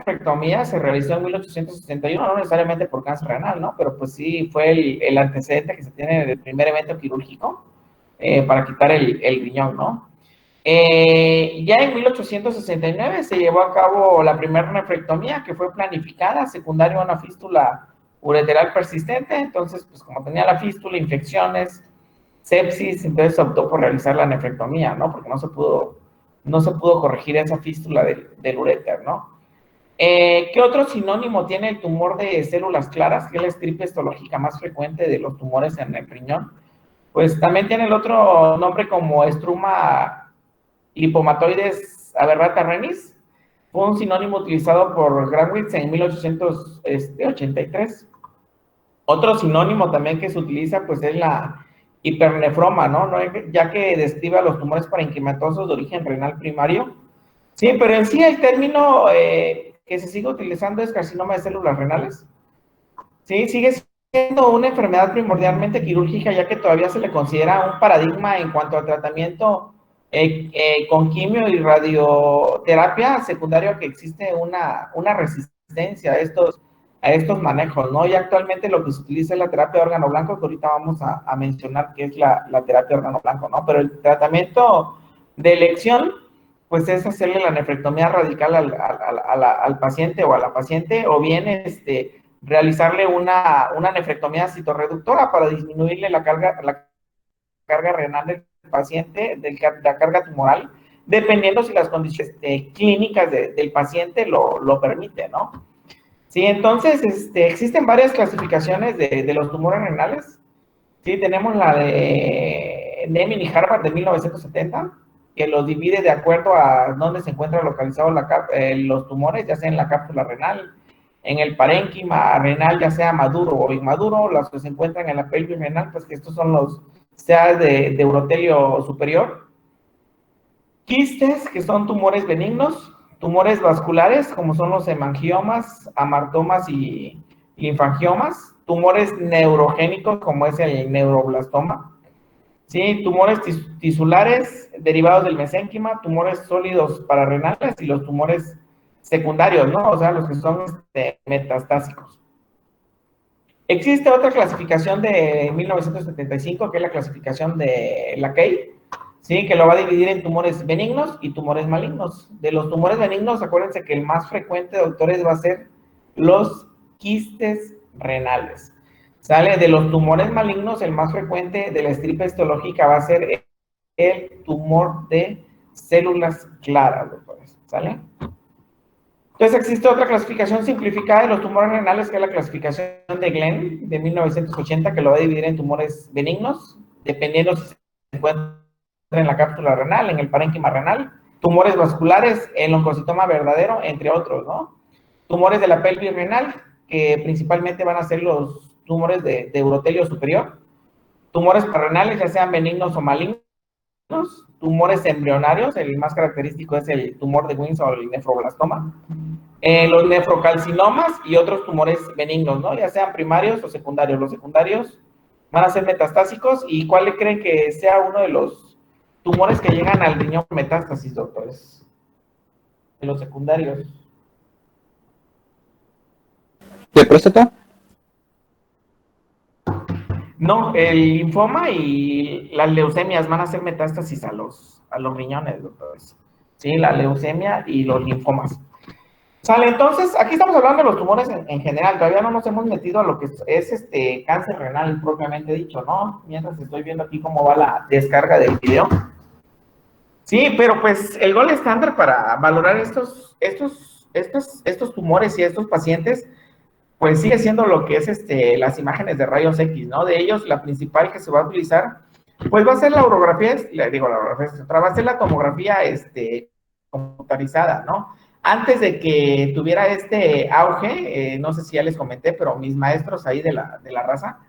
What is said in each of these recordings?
nefrectomía se realizó en 1861, no necesariamente por cáncer renal, ¿no? Pero pues sí fue el antecedente que se tiene del primer evento quirúrgico para quitar el riñón, ¿no? Ya en 1869 se llevó a cabo la primera nefrectomía que fue planificada, secundaria a una fístula ureteral persistente. Entonces, pues como tenía la fístula, infecciones, sepsis, entonces se optó por realizar la nefrectomía, ¿no? Porque no se pudo corregir esa fístula del uréter, ¿no? ¿Qué otro sinónimo tiene el tumor de células claras, que es la estripe histológica más frecuente de los tumores en el riñón? Pues también tiene el otro nombre como estruma lipomatoides aberrata renis. Fue un sinónimo utilizado por Grawitz en 1883. Otro sinónimo también que se utiliza, pues, es la hipernefroma, ¿no? Ya que describe los tumores parenquimatosos de origen renal primario. Sí, pero en sí el término que se sigue utilizando es carcinoma de células renales. Sí, sigue siendo una enfermedad primordialmente quirúrgica, ya que todavía se le considera un paradigma en cuanto al tratamiento con quimio y radioterapia secundario, que existe una resistencia a estos manejos, ¿no? Y actualmente lo que se utiliza es la terapia de órgano blanco, que ahorita vamos a mencionar que es la terapia de órgano blanco, ¿no? Pero el tratamiento de elección, pues es hacerle la nefrectomía radical al paciente o a la paciente, o bien realizarle una nefrectomía citorreductora para disminuirle la carga renal del paciente, la carga tumoral, dependiendo si las condiciones clínicas del paciente lo permiten, ¿no? Sí, entonces existen varias clasificaciones de los tumores renales. Sí, tenemos la de Neming y Harvard de 1970, que los divide de acuerdo a dónde se encuentran localizados los tumores, ya sea en la cápsula renal, en el parénquima renal, ya sea maduro o inmaduro, los que se encuentran en la pelvis renal, pues que estos son los, sea de urotelio superior. Quistes, que son tumores benignos, tumores vasculares, como son los hemangiomas, amartomas y linfangiomas, tumores neurogénicos, como es el neuroblastoma, ¿sí? Tumores tisulares derivados del mesénquima, tumores sólidos pararrenales y los tumores secundarios, ¿no? O sea, los que son metastásicos. Existe otra clasificación de 1975, que es la clasificación de la Kay, ¿sí? Que lo va a dividir en tumores benignos y tumores malignos. De los tumores benignos, acuérdense que el más frecuente, doctores, va a ser los quistes renales. ¿Sale? De los tumores malignos, el más frecuente de la estripa histológica va a ser el tumor de células claras, doctores. ¿Sale? Entonces existe otra clasificación simplificada de los tumores renales, que es la clasificación de Glenn de 1980, que lo va a dividir en tumores benignos, dependiendo si se encuentra en la cápsula renal, en el parénquima renal, tumores vasculares, el oncocitoma verdadero, entre otros, ¿no? Tumores de la pelvis renal, que principalmente van a ser los tumores de urotelio superior, tumores parrenales, ya sean benignos o malignos, tumores embrionarios, el más característico es el tumor de Wilson o el nefroblastoma, los nefrocalcinomas y otros tumores benignos, ¿no? Ya sean primarios o secundarios. Los secundarios van a ser metastásicos. ¿Y cuál le creen que sea uno de los tumores que llegan al riñón por metástasis, doctores? De los secundarios. ¿De próstata? No, el linfoma y las leucemias van a ser metástasis a los riñones, doctores. Sí, la leucemia y los linfomas. Sale, entonces, aquí estamos hablando de los tumores en general, todavía no nos hemos metido a lo que es cáncer renal propiamente dicho, ¿no? Mientras estoy viendo aquí cómo va la descarga del video. Sí, pero pues el gol estándar para valorar estos tumores y estos pacientes, pues sigue siendo lo que es las imágenes de rayos X, ¿no? De ellos, la principal que se va a utilizar, pues va a ser la urografía, va a ser la tomografía computarizada, ¿no? Antes de que tuviera este auge, no sé si ya les comenté, pero mis maestros ahí de la raza,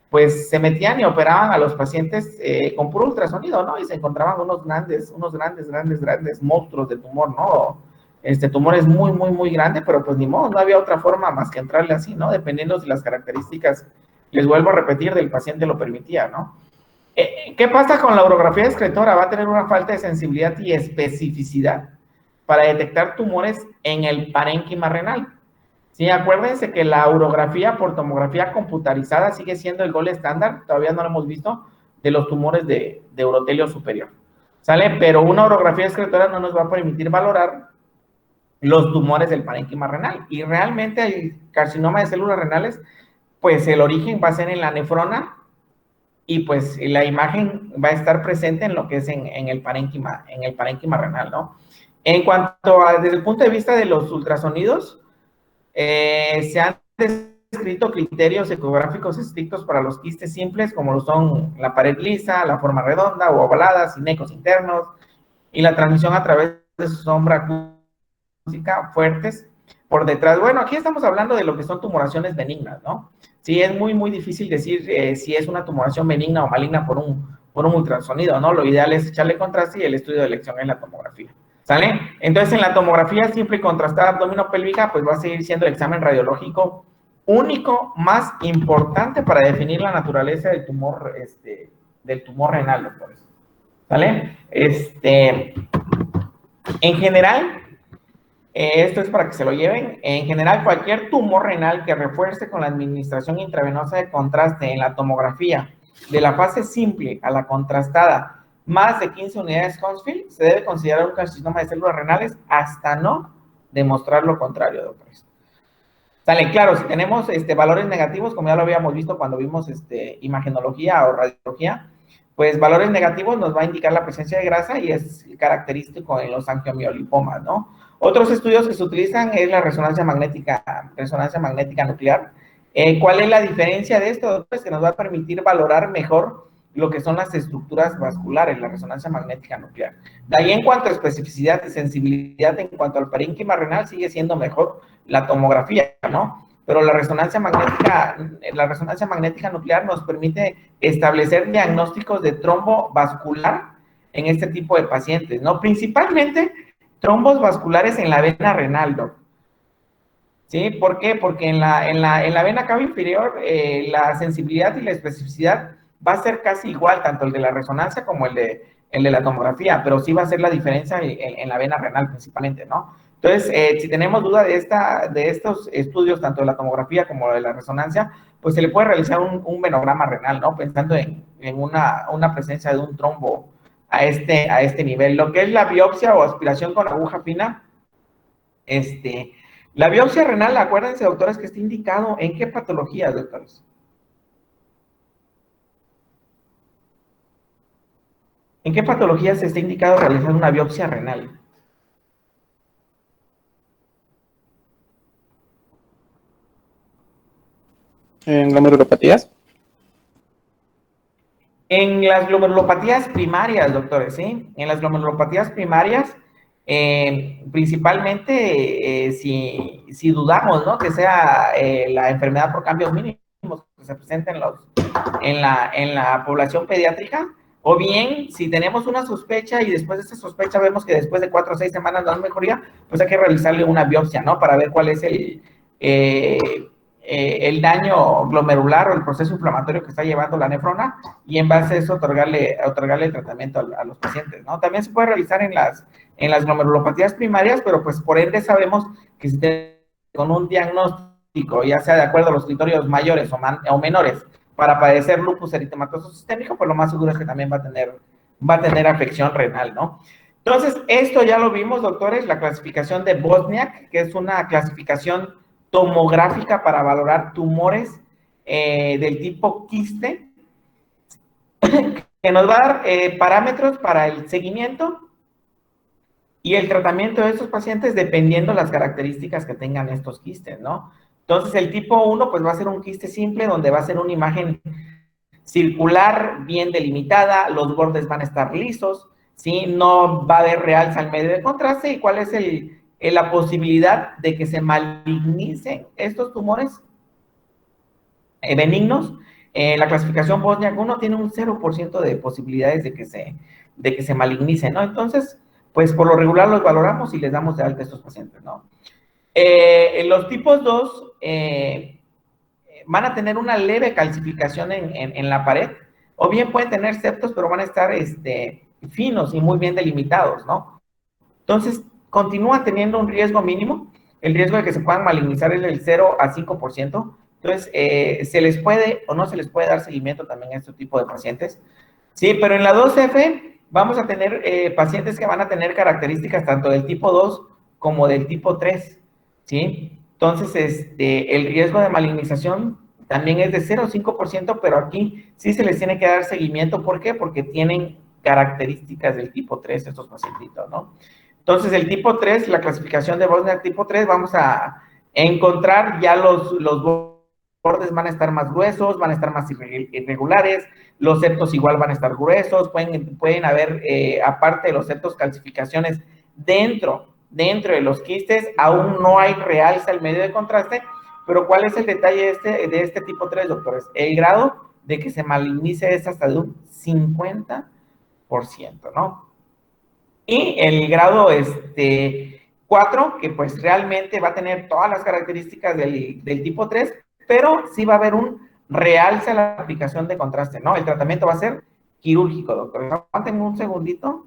pues se metían y operaban a los pacientes con puro ultrasonido, ¿no? Y se encontraban unos grandes monstruos de tumor, ¿no? Tumores muy, muy, muy grandes, pero pues ni modo, no había otra forma más que entrarle así, ¿no? Dependiendo si las características, les vuelvo a repetir, del paciente lo permitía, ¿no? ¿Qué pasa con la urografía excretora? Va a tener una falta de sensibilidad y especificidad para detectar tumores en el parénquima renal. Sí, acuérdense que la urografía por tomografía computarizada sigue siendo el gold estándar, todavía no lo hemos visto, de los tumores de urotelio superior. ¿Sale? Pero una urografía excretora no nos va a permitir valorar los tumores del parénquima renal. Y realmente el carcinoma de células renales, pues el origen va a ser en la nefrona y pues la imagen va a estar presente en lo que es en el parénquima renal, ¿no? En cuanto a, desde el punto de vista de los ultrasonidos, se han descrito criterios ecográficos estrictos para los quistes simples, como lo son la pared lisa, la forma redonda o ovalada, sin ecos internos, y la transmisión a través de su sombra acústica fuertes por detrás. Bueno, aquí estamos hablando de lo que son tumoraciones benignas, ¿no? Sí, es muy, muy difícil decir si es una tumoración benigna o maligna por un ultrasonido, ¿no? Lo ideal es echarle contraste y el estudio de elección en la tomografía. ¿Sale? Entonces, en la tomografía simple y contrastada abdominopélvica, pues va a seguir siendo el examen radiológico único, más importante para definir la naturaleza del tumor renal, doctores. ¿Sale? En general, esto es para que se lo lleven, en general, cualquier tumor renal que refuerce con la administración intravenosa de contraste en la tomografía de la fase simple a la contrastada más de 15 unidades Hounsfield, se debe considerar un carcinoma de células renales hasta no demostrar lo contrario, doctores. Sale, claro, si tenemos valores negativos, como ya lo habíamos visto cuando vimos imagenología o radiología, pues valores negativos nos va a indicar la presencia de grasa y es característico en los angiomiolipomas, ¿no? Otros estudios que se utilizan es la resonancia magnética nuclear. ¿Cuál es la diferencia de esto? Pues que nos va a permitir valorar mejor lo que son las estructuras vasculares, la resonancia magnética nuclear. De ahí, en cuanto a especificidad y sensibilidad en cuanto al parénquima renal, sigue siendo mejor la tomografía, ¿no? Pero la resonancia magnética nuclear nos permite establecer diagnósticos de trombo vascular en este tipo de pacientes, ¿no? Principalmente trombos vasculares en la vena renal, ¿no? ¿Sí? ¿Por qué? Porque en la vena cava inferior la sensibilidad y la especificidad va a ser casi igual, tanto el de la resonancia como el de la tomografía, pero sí va a ser la diferencia en la vena renal principalmente, ¿no? Entonces, si tenemos duda de estos estudios, tanto de la tomografía como de la resonancia, pues se le puede realizar un venograma renal, ¿no? Pensando en una presencia de un trombo a este nivel. Lo que es la biopsia o aspiración con aguja fina, la biopsia renal, acuérdense, doctores, que está indicado en qué patologías, doctores. ¿En qué patologías está indicado realizar una biopsia renal? ¿En glomerulopatías? En las glomerulopatías primarias, doctores, ¿sí? En las glomerulopatías primarias, principalmente si dudamos, ¿no? Que sea la enfermedad por cambios mínimos que se presenta en la población pediátrica, o bien si tenemos una sospecha y después de esa sospecha vemos que después de 4 o 6 semanas no hay mejoría, pues hay que realizarle una biopsia, ¿no? Para ver cuál es el daño glomerular o el proceso inflamatorio que está llevando la nefrona y en base a eso otorgarle el tratamiento a los pacientes, ¿no? También se puede realizar en las glomerulopatías primarias, pero pues por ende sabemos que si con un diagnóstico, ya sea de acuerdo a los criterios mayores o menores, para padecer lupus eritematoso sistémico, pues lo más seguro es que también va a tener afección renal, ¿no? Entonces, esto ya lo vimos, doctores, la clasificación de Bosniak, que es una clasificación tomográfica para valorar tumores del tipo quiste, que nos va a dar parámetros para el seguimiento y el tratamiento de estos pacientes dependiendo las características que tengan estos quistes, ¿no? Entonces, el tipo 1, pues va a ser un quiste simple, donde va a ser una imagen circular, bien delimitada, los bordes van a estar lisos, ¿sí? No va a haber realza al medio de contraste. ¿Y cuál es la posibilidad de que se malignicen estos tumores benignos? La clasificación Bosniak 1 tiene un 0% de posibilidades de que se malignicen, ¿no? Entonces, pues por lo regular los valoramos y les damos de alta a estos pacientes, ¿no? Los tipos 2 van a tener una leve calcificación en la pared, o bien pueden tener septos, pero van a estar finos y muy bien delimitados, ¿no? Entonces, continúa teniendo un riesgo mínimo. El riesgo de que se puedan malignizar es del 0 a 5%. Entonces, se les puede o no se les puede dar seguimiento también a este tipo de pacientes. Sí, pero en la 2F vamos a tener pacientes que van a tener características tanto del tipo 2 como del tipo 3, ¿sí? Entonces, el riesgo de malignización también es de 0 a 5%, pero aquí sí se les tiene que dar seguimiento. ¿Por qué? Porque tienen características del tipo 3 estos pacientitos, ¿no? Entonces, el tipo 3, la clasificación de Bosner tipo 3, vamos a encontrar ya los bordes van a estar más gruesos, van a estar más irregulares, los septos igual van a estar gruesos, pueden haber, aparte de los septos, calcificaciones dentro de los quistes. Aún no hay realce al medio de contraste, pero ¿cuál es el detalle de este tipo 3, doctores? El grado de que se malignice es hasta de un 50%, ¿no? Y el grado 4, que pues realmente va a tener todas las características del tipo 3, pero sí va a haber un realce a la aplicación de contraste, ¿no? El tratamiento va a ser quirúrgico, doctor. Aguanten un segundito.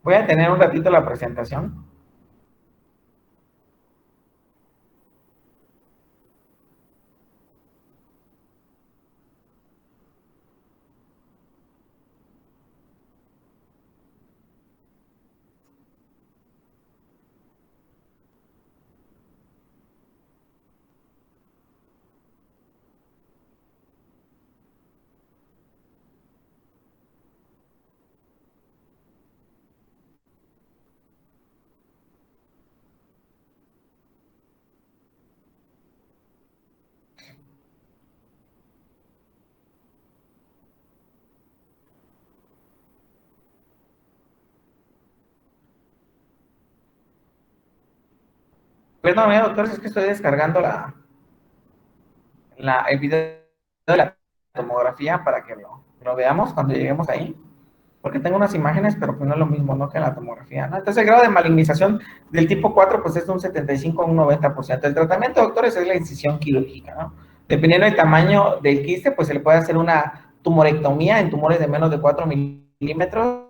Voy a tener un ratito la presentación. Perdón, doctores, es que estoy descargando el video de la tomografía para que lo veamos cuando lleguemos ahí. Porque tengo unas imágenes, pero pues no es lo mismo, ¿no? Que en la tomografía, ¿no? Entonces, el grado de malignización del tipo 4, pues es de un 75 a un 90%. El tratamiento, doctores, es la incisión quirúrgica, ¿no? Dependiendo del tamaño del quiste, pues se le puede hacer una tumorectomía en tumores de menos de 4 milímetros,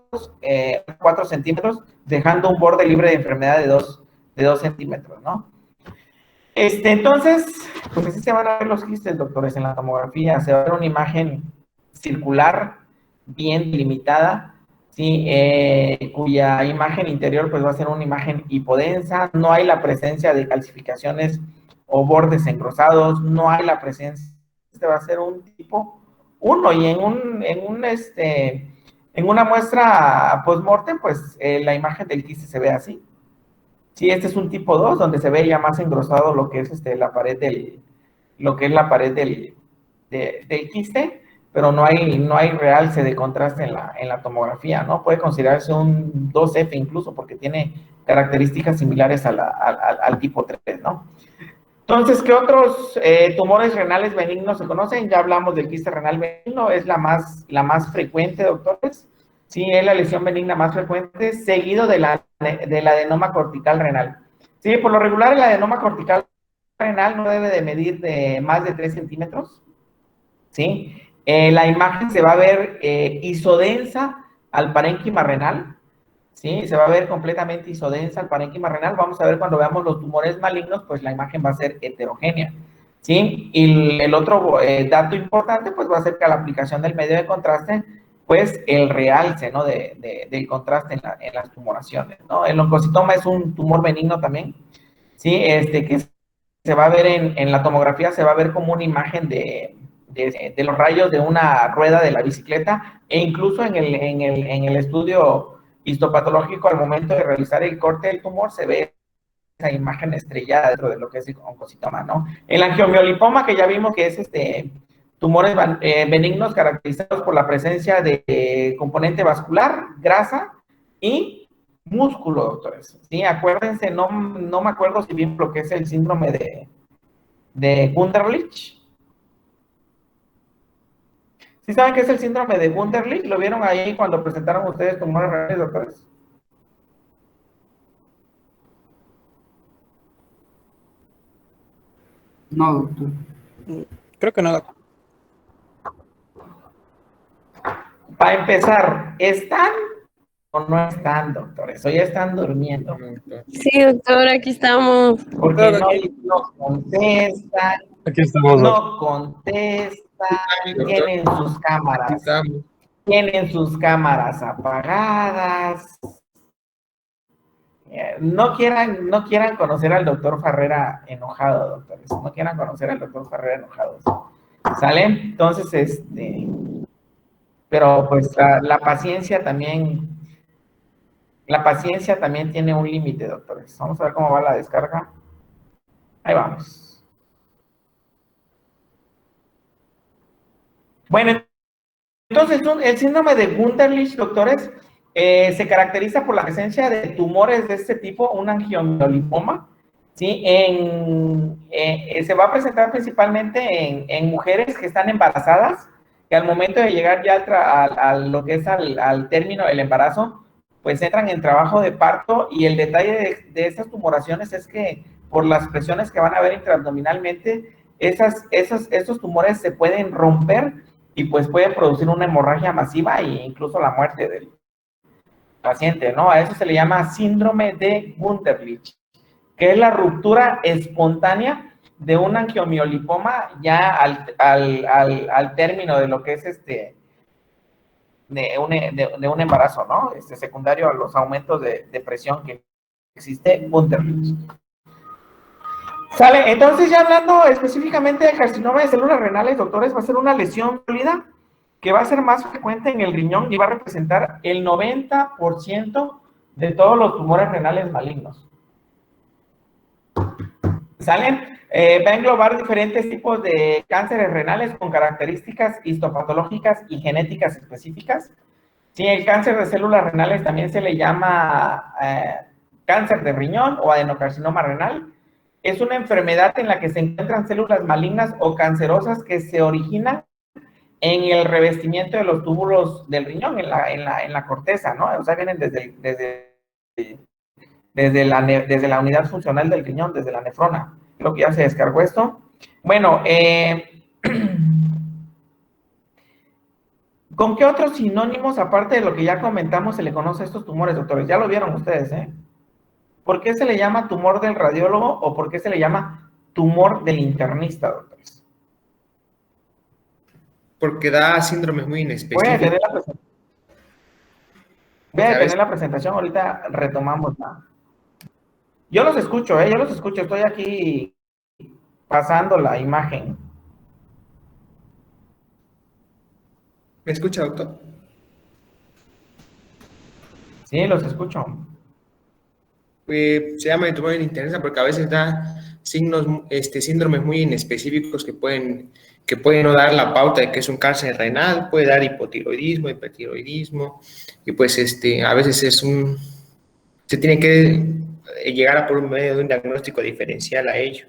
4 centímetros, dejando un borde libre de enfermedad de 2 centímetros, ¿no? Entonces, pues así se van a ver los quistes, doctores, en la tomografía. Se va a ver una imagen circular, bien delimitada, ¿sí? Cuya imagen interior pues va a ser una imagen hipodensa. No hay la presencia de calcificaciones o bordes engrosados, no hay la presencia. Este va a ser un tipo 1 y en una muestra post-mortem, pues la imagen del quiste se ve así. Sí, este es un tipo 2 donde se ve ya más engrosado lo que es la pared del quiste, pero no hay realce de contraste en la tomografía, ¿no? Puede considerarse un 2F incluso porque tiene características similares al tipo 3, ¿no? Entonces, ¿qué otros tumores renales benignos se conocen? Ya hablamos del quiste renal benigno, es la más frecuente, doctores. Sí, es la lesión benigna más frecuente, seguido del adenoma cortical renal. Sí, por lo regular el adenoma cortical renal no debe de medir de más de 3 centímetros. ¿Sí? La imagen se va a ver isodensa al parénquima renal. ¿Sí? Se va a ver completamente isodensa al parénquima renal. Vamos a ver cuando veamos los tumores malignos, pues la imagen va a ser heterogénea. ¿Sí? Y el otro dato importante, pues va a ser que a la aplicación del medio de contraste, pues el realce, ¿no? Del contraste en las tumoraciones, ¿no? El oncocitoma es un tumor benigno también, ¿sí? Que se va a ver en la tomografía, se va a ver como una imagen de los rayos de una rueda de la bicicleta, e incluso en el estudio histopatológico, al momento de realizar el corte del tumor, se ve esa imagen estrellada dentro de lo que es el oncocitoma, ¿no? El angiomiolipoma, que ya vimos que es tumores benignos caracterizados por la presencia de componente vascular, grasa y músculo, doctores. Sí, acuérdense, no me acuerdo si bien lo que es el síndrome de Wunderlich. ¿Sí saben qué es el síndrome de Wunderlich? ¿Lo vieron ahí cuando presentaron ustedes tumores renales, doctores? No, doctor. Creo que no. Para empezar, ¿están o no están, doctores? O ya están durmiendo. Sí, doctor, aquí estamos. Porque no, Aquí. no contestan, Aquí estamos, no contestan, tienen sus cámaras apagadas. No quieran conocer al doctor Farrera enojado, doctores. No quieran conocer al doctor Farrera enojado. ¿Sale? Entonces, pero pues la paciencia también tiene un límite, doctores. Vamos a ver cómo va la descarga. Ahí vamos. Bueno, entonces el síndrome de Wunderlich, doctores, se caracteriza por la presencia de tumores de este tipo, un angiomiolipoma, ¿sí? Se va a presentar principalmente en mujeres que están embarazadas, que al momento de llegar ya a lo que es al término del embarazo, pues entran en trabajo de parto, y el detalle de estas tumoraciones es que por las presiones que van a haber intraabdominalmente, estos tumores se pueden romper y pues pueden producir una hemorragia masiva e incluso la muerte del paciente, ¿no? A eso se le llama síndrome de Wunderlich, que es la ruptura espontánea de un angiomiolipoma ya al término de lo que es de un embarazo, ¿no? Secundario a los aumentos de presión que existe, Wunderlich. Sale, entonces ya hablando específicamente de carcinoma de células renales, doctores, va a ser una lesión sólida que va a ser más frecuente en el riñón y va a representar el 90% de todos los tumores renales malignos. ¿Salen? Va a englobar diferentes tipos de cánceres renales con características histopatológicas y genéticas específicas. Sí, el cáncer de células renales también se le llama cáncer de riñón o adenocarcinoma renal. Es una enfermedad en la que se encuentran células malignas o cancerosas que se originan en el revestimiento de los túbulos del riñón, en la corteza, ¿no? O sea, vienen desde la unidad funcional del riñón, desde la nefrona. Creo que ya se descargó esto. Bueno, ¿con qué otros sinónimos, aparte de lo que ya comentamos, se le conoce a estos tumores, doctores? Ya lo vieron ustedes, ¿eh? ¿Por qué se le llama tumor del radiólogo o por qué se le llama tumor del internista, doctores? Porque da síndromes muy inespecíficos. Voy a detener la presentación, ahorita retomamos. Yo los escucho, estoy aquí pasando la imagen. ¿Me escucha, doctor? Sí, los escucho. Se llama tumor del internista porque a veces da síndromes muy inespecíficos que pueden no dar la pauta de que es un cáncer renal, puede dar hipotiroidismo, hipertiroidismo, y pues a veces se tiene que llegar a por medio de un diagnóstico diferencial a ello.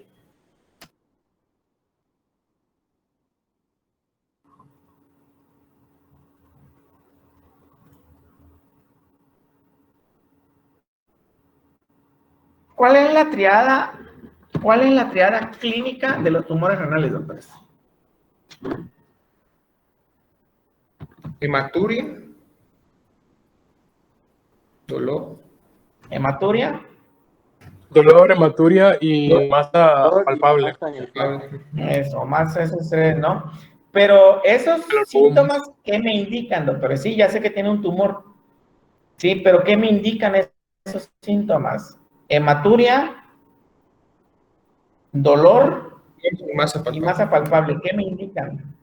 ¿Cuál es la triada clínica de los tumores renales, doctores? Hematuria, dolor. Hematuria. Dolor, hematuria y masa palpable. Eso, más esos tres, ¿no? Pero esos síntomas, ¿qué me indican, doctores? Sí, ya sé que tiene un tumor. Sí, pero ¿qué me indican esos síntomas? Hematuria, dolor Y masa palpable. y masa palpable. ¿Qué me indican?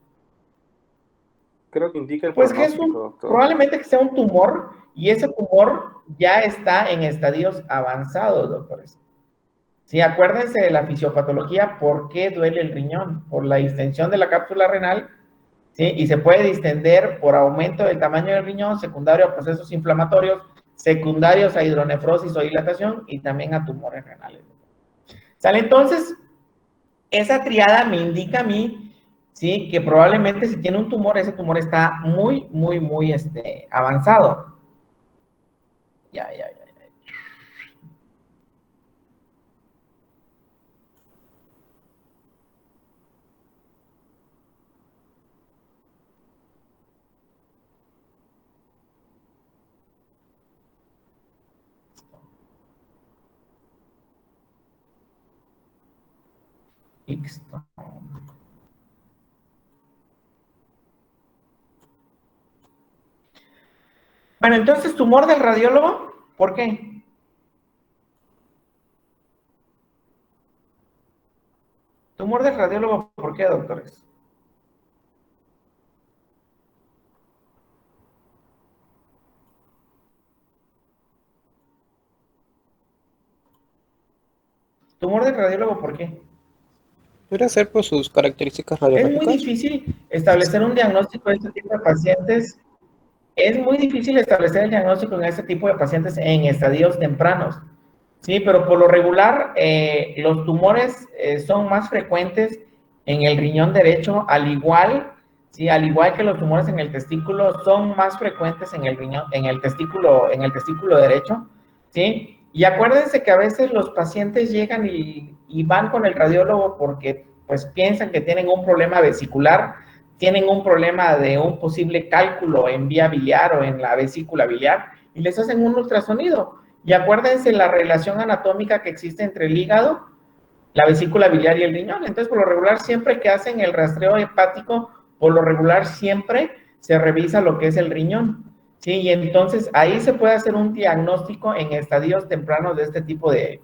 Creo que indica el Pues que es pronóstico, doctor. probablemente que sea un tumor, y ese tumor ya está en estadios avanzados, doctores. Sí, acuérdense de la fisiopatología, ¿por qué duele el riñón? Por la distensión de la cápsula renal, ¿sí? Y se puede distender por aumento del tamaño del riñón, secundario a procesos inflamatorios, secundarios a hidronefrosis o dilatación, y también a tumores renales. ¿Sale? Entonces, esa triada me indica a mí ¿sí? Que probablemente si tiene un tumor, ese tumor está muy avanzado. Ya. Listo. Bueno, entonces, tumor del radiólogo, ¿por qué? Tumor del radiólogo, ¿por qué, doctores? Tumor del radiólogo, ¿por qué? Podría ser por sus características Es muy radiológicas. difícil establecer un diagnóstico de este tipo de pacientes. Es muy difícil establecer el diagnóstico en este tipo de pacientes en estadios tempranos. Sí, pero por lo regular, los tumores son más frecuentes en el riñón derecho, sí, al igual que los tumores en el testículo, son más frecuentes en el riñón, en el testículo derecho, ¿sí? Y acuérdense que a veces los pacientes llegan y van con el radiólogo porque pues piensan que tienen un problema vesicular, tienen un problema de un posible cálculo en vía biliar o en la vesícula biliar y les hacen un ultrasonido. Y acuérdense la relación anatómica que existe entre el hígado, la vesícula biliar y el riñón. Entonces, por lo regular, siempre que hacen el rastreo hepático, por lo regular siempre se revisa lo que es el riñón. ¿Sí? Y entonces ahí se puede hacer un diagnóstico en estadios tempranos de este tipo de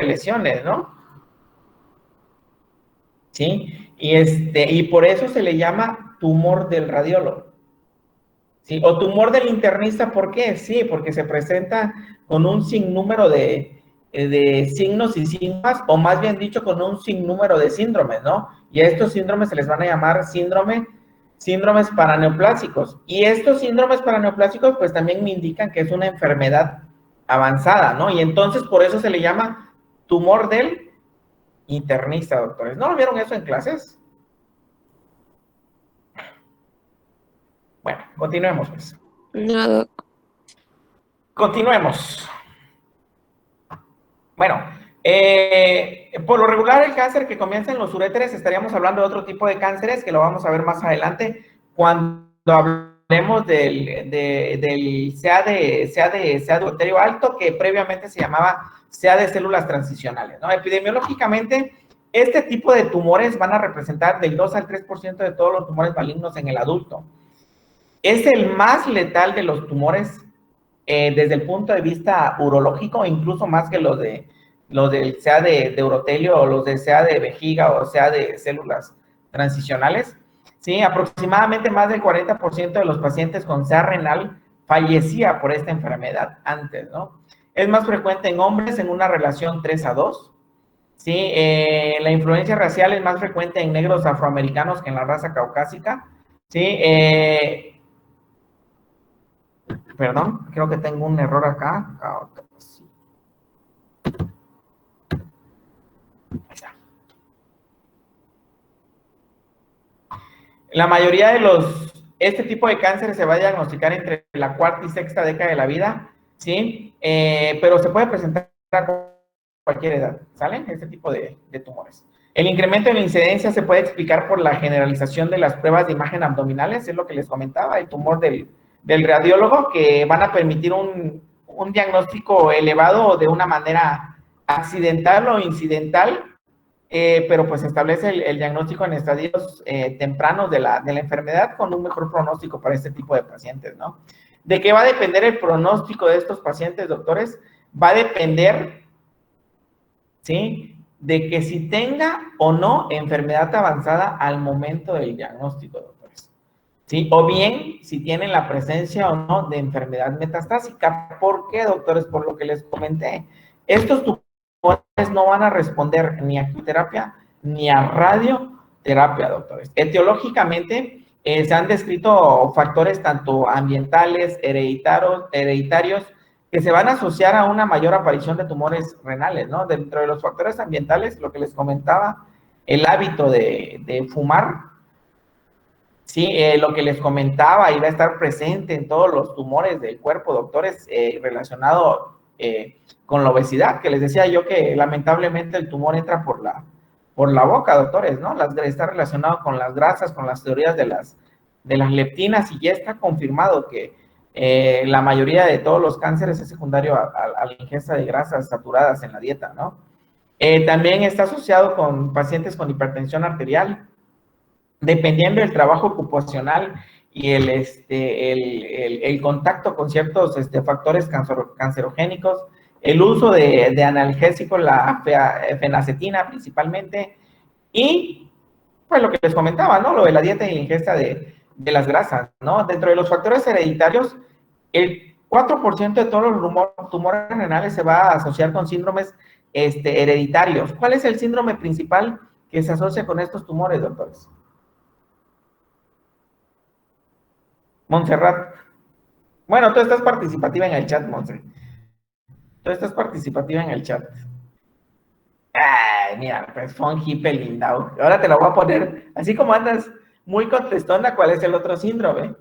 lesiones, ¿no? ¿Sí? Y por eso se le llama tumor del radiólogo. ¿Sí? O tumor del internista, ¿por qué? Sí, porque se presenta con un sinnúmero de signos y síntomas, o más bien dicho, con un sinnúmero de síndromes, ¿no? Y a estos síndromes se les van a llamar síndromes paraneoplásicos. Y estos síndromes paraneoplásicos, pues también me indican que es una enfermedad avanzada, ¿no? Y entonces por eso se le llama tumor del internista, doctores. ¿No lo vieron eso en clases? Bueno, continuemos, pues. No, doc. Continuemos. Bueno, por lo regular el cáncer que comienza en los uréteres, estaríamos hablando de otro tipo de cánceres que lo vamos a ver más adelante cuando hablemos del CA de uretero alto, que previamente se llamaba CA de células transicionales, ¿no? Epidemiológicamente, este tipo de tumores van a representar del 2 al 3% de todos los tumores malignos en el adulto. Es el más letal de los tumores desde el punto de vista urológico, incluso más que los del CA de urotelio o los del CA de vejiga o CA de células transicionales. Sí, aproximadamente más del 40% de los pacientes con CA renal fallecía por esta enfermedad antes, ¿no? Es más frecuente en hombres en una relación 3-2. Sí, la influencia racial es más frecuente en negros afroamericanos que en la raza caucásica. Sí, perdón, creo que tengo un error acá. La mayoría de este tipo de cáncer se va a diagnosticar entre la cuarta y sexta década de la vida, ¿sí? Pero se puede presentar a cualquier edad, ¿sale? Este tipo de tumores. El incremento de la incidencia se puede explicar por la generalización de las pruebas de imagen abdominales, es lo que les comentaba, el tumor del radiólogo, que van a permitir un diagnóstico elevado de una manera accidental o incidental, pero pues establece el diagnóstico en estadios tempranos de la enfermedad con un mejor pronóstico para este tipo de pacientes, ¿no? ¿De qué va a depender el pronóstico de estos pacientes, doctores? Va a depender, ¿sí?, de que si tenga o no enfermedad avanzada al momento del diagnóstico, doctores, ¿sí? O bien, si tienen la presencia o no de enfermedad metastásica. ¿Por qué, doctores? Por lo que les comenté. Estos tumores no van a responder ni a quimioterapia ni a radioterapia, doctores. Etiológicamente, se han descrito factores tanto ambientales, hereditarios, que se van a asociar a una mayor aparición de tumores renales, ¿no? Dentro de los factores ambientales, lo que les comentaba, el hábito de fumar, sí, lo que les comentaba, iba a estar presente en todos los tumores del cuerpo, doctores, relacionado con la obesidad, que les decía yo que lamentablemente el tumor entra por la boca, doctores, ¿no? Está relacionado con las grasas, con las teorías de las leptinas, y ya está confirmado que la mayoría de todos los cánceres es secundario a la ingesta de grasas saturadas en la dieta, ¿no? También está asociado con pacientes con hipertensión arterial, dependiendo del trabajo ocupacional y el contacto con ciertos factores cancerogénicos, el uso de analgésicos, la fenacetina principalmente, y pues lo que les comentaba, ¿no? Lo de la dieta y la ingesta de las grasas, ¿no? Dentro de los factores hereditarios, el 4% de todos los tumores renales se va a asociar con síndromes hereditarios. ¿Cuál es el síndrome principal que se asocia con estos tumores, doctores? Montserrat. Bueno, tú estás participativa en el chat, Montse. Tú estás participativa en el chat. Ay, mira, pues von Hippel-Lindau. Ahora te lo voy a poner, así como andas muy contestona, ¿cuál es el otro síndrome?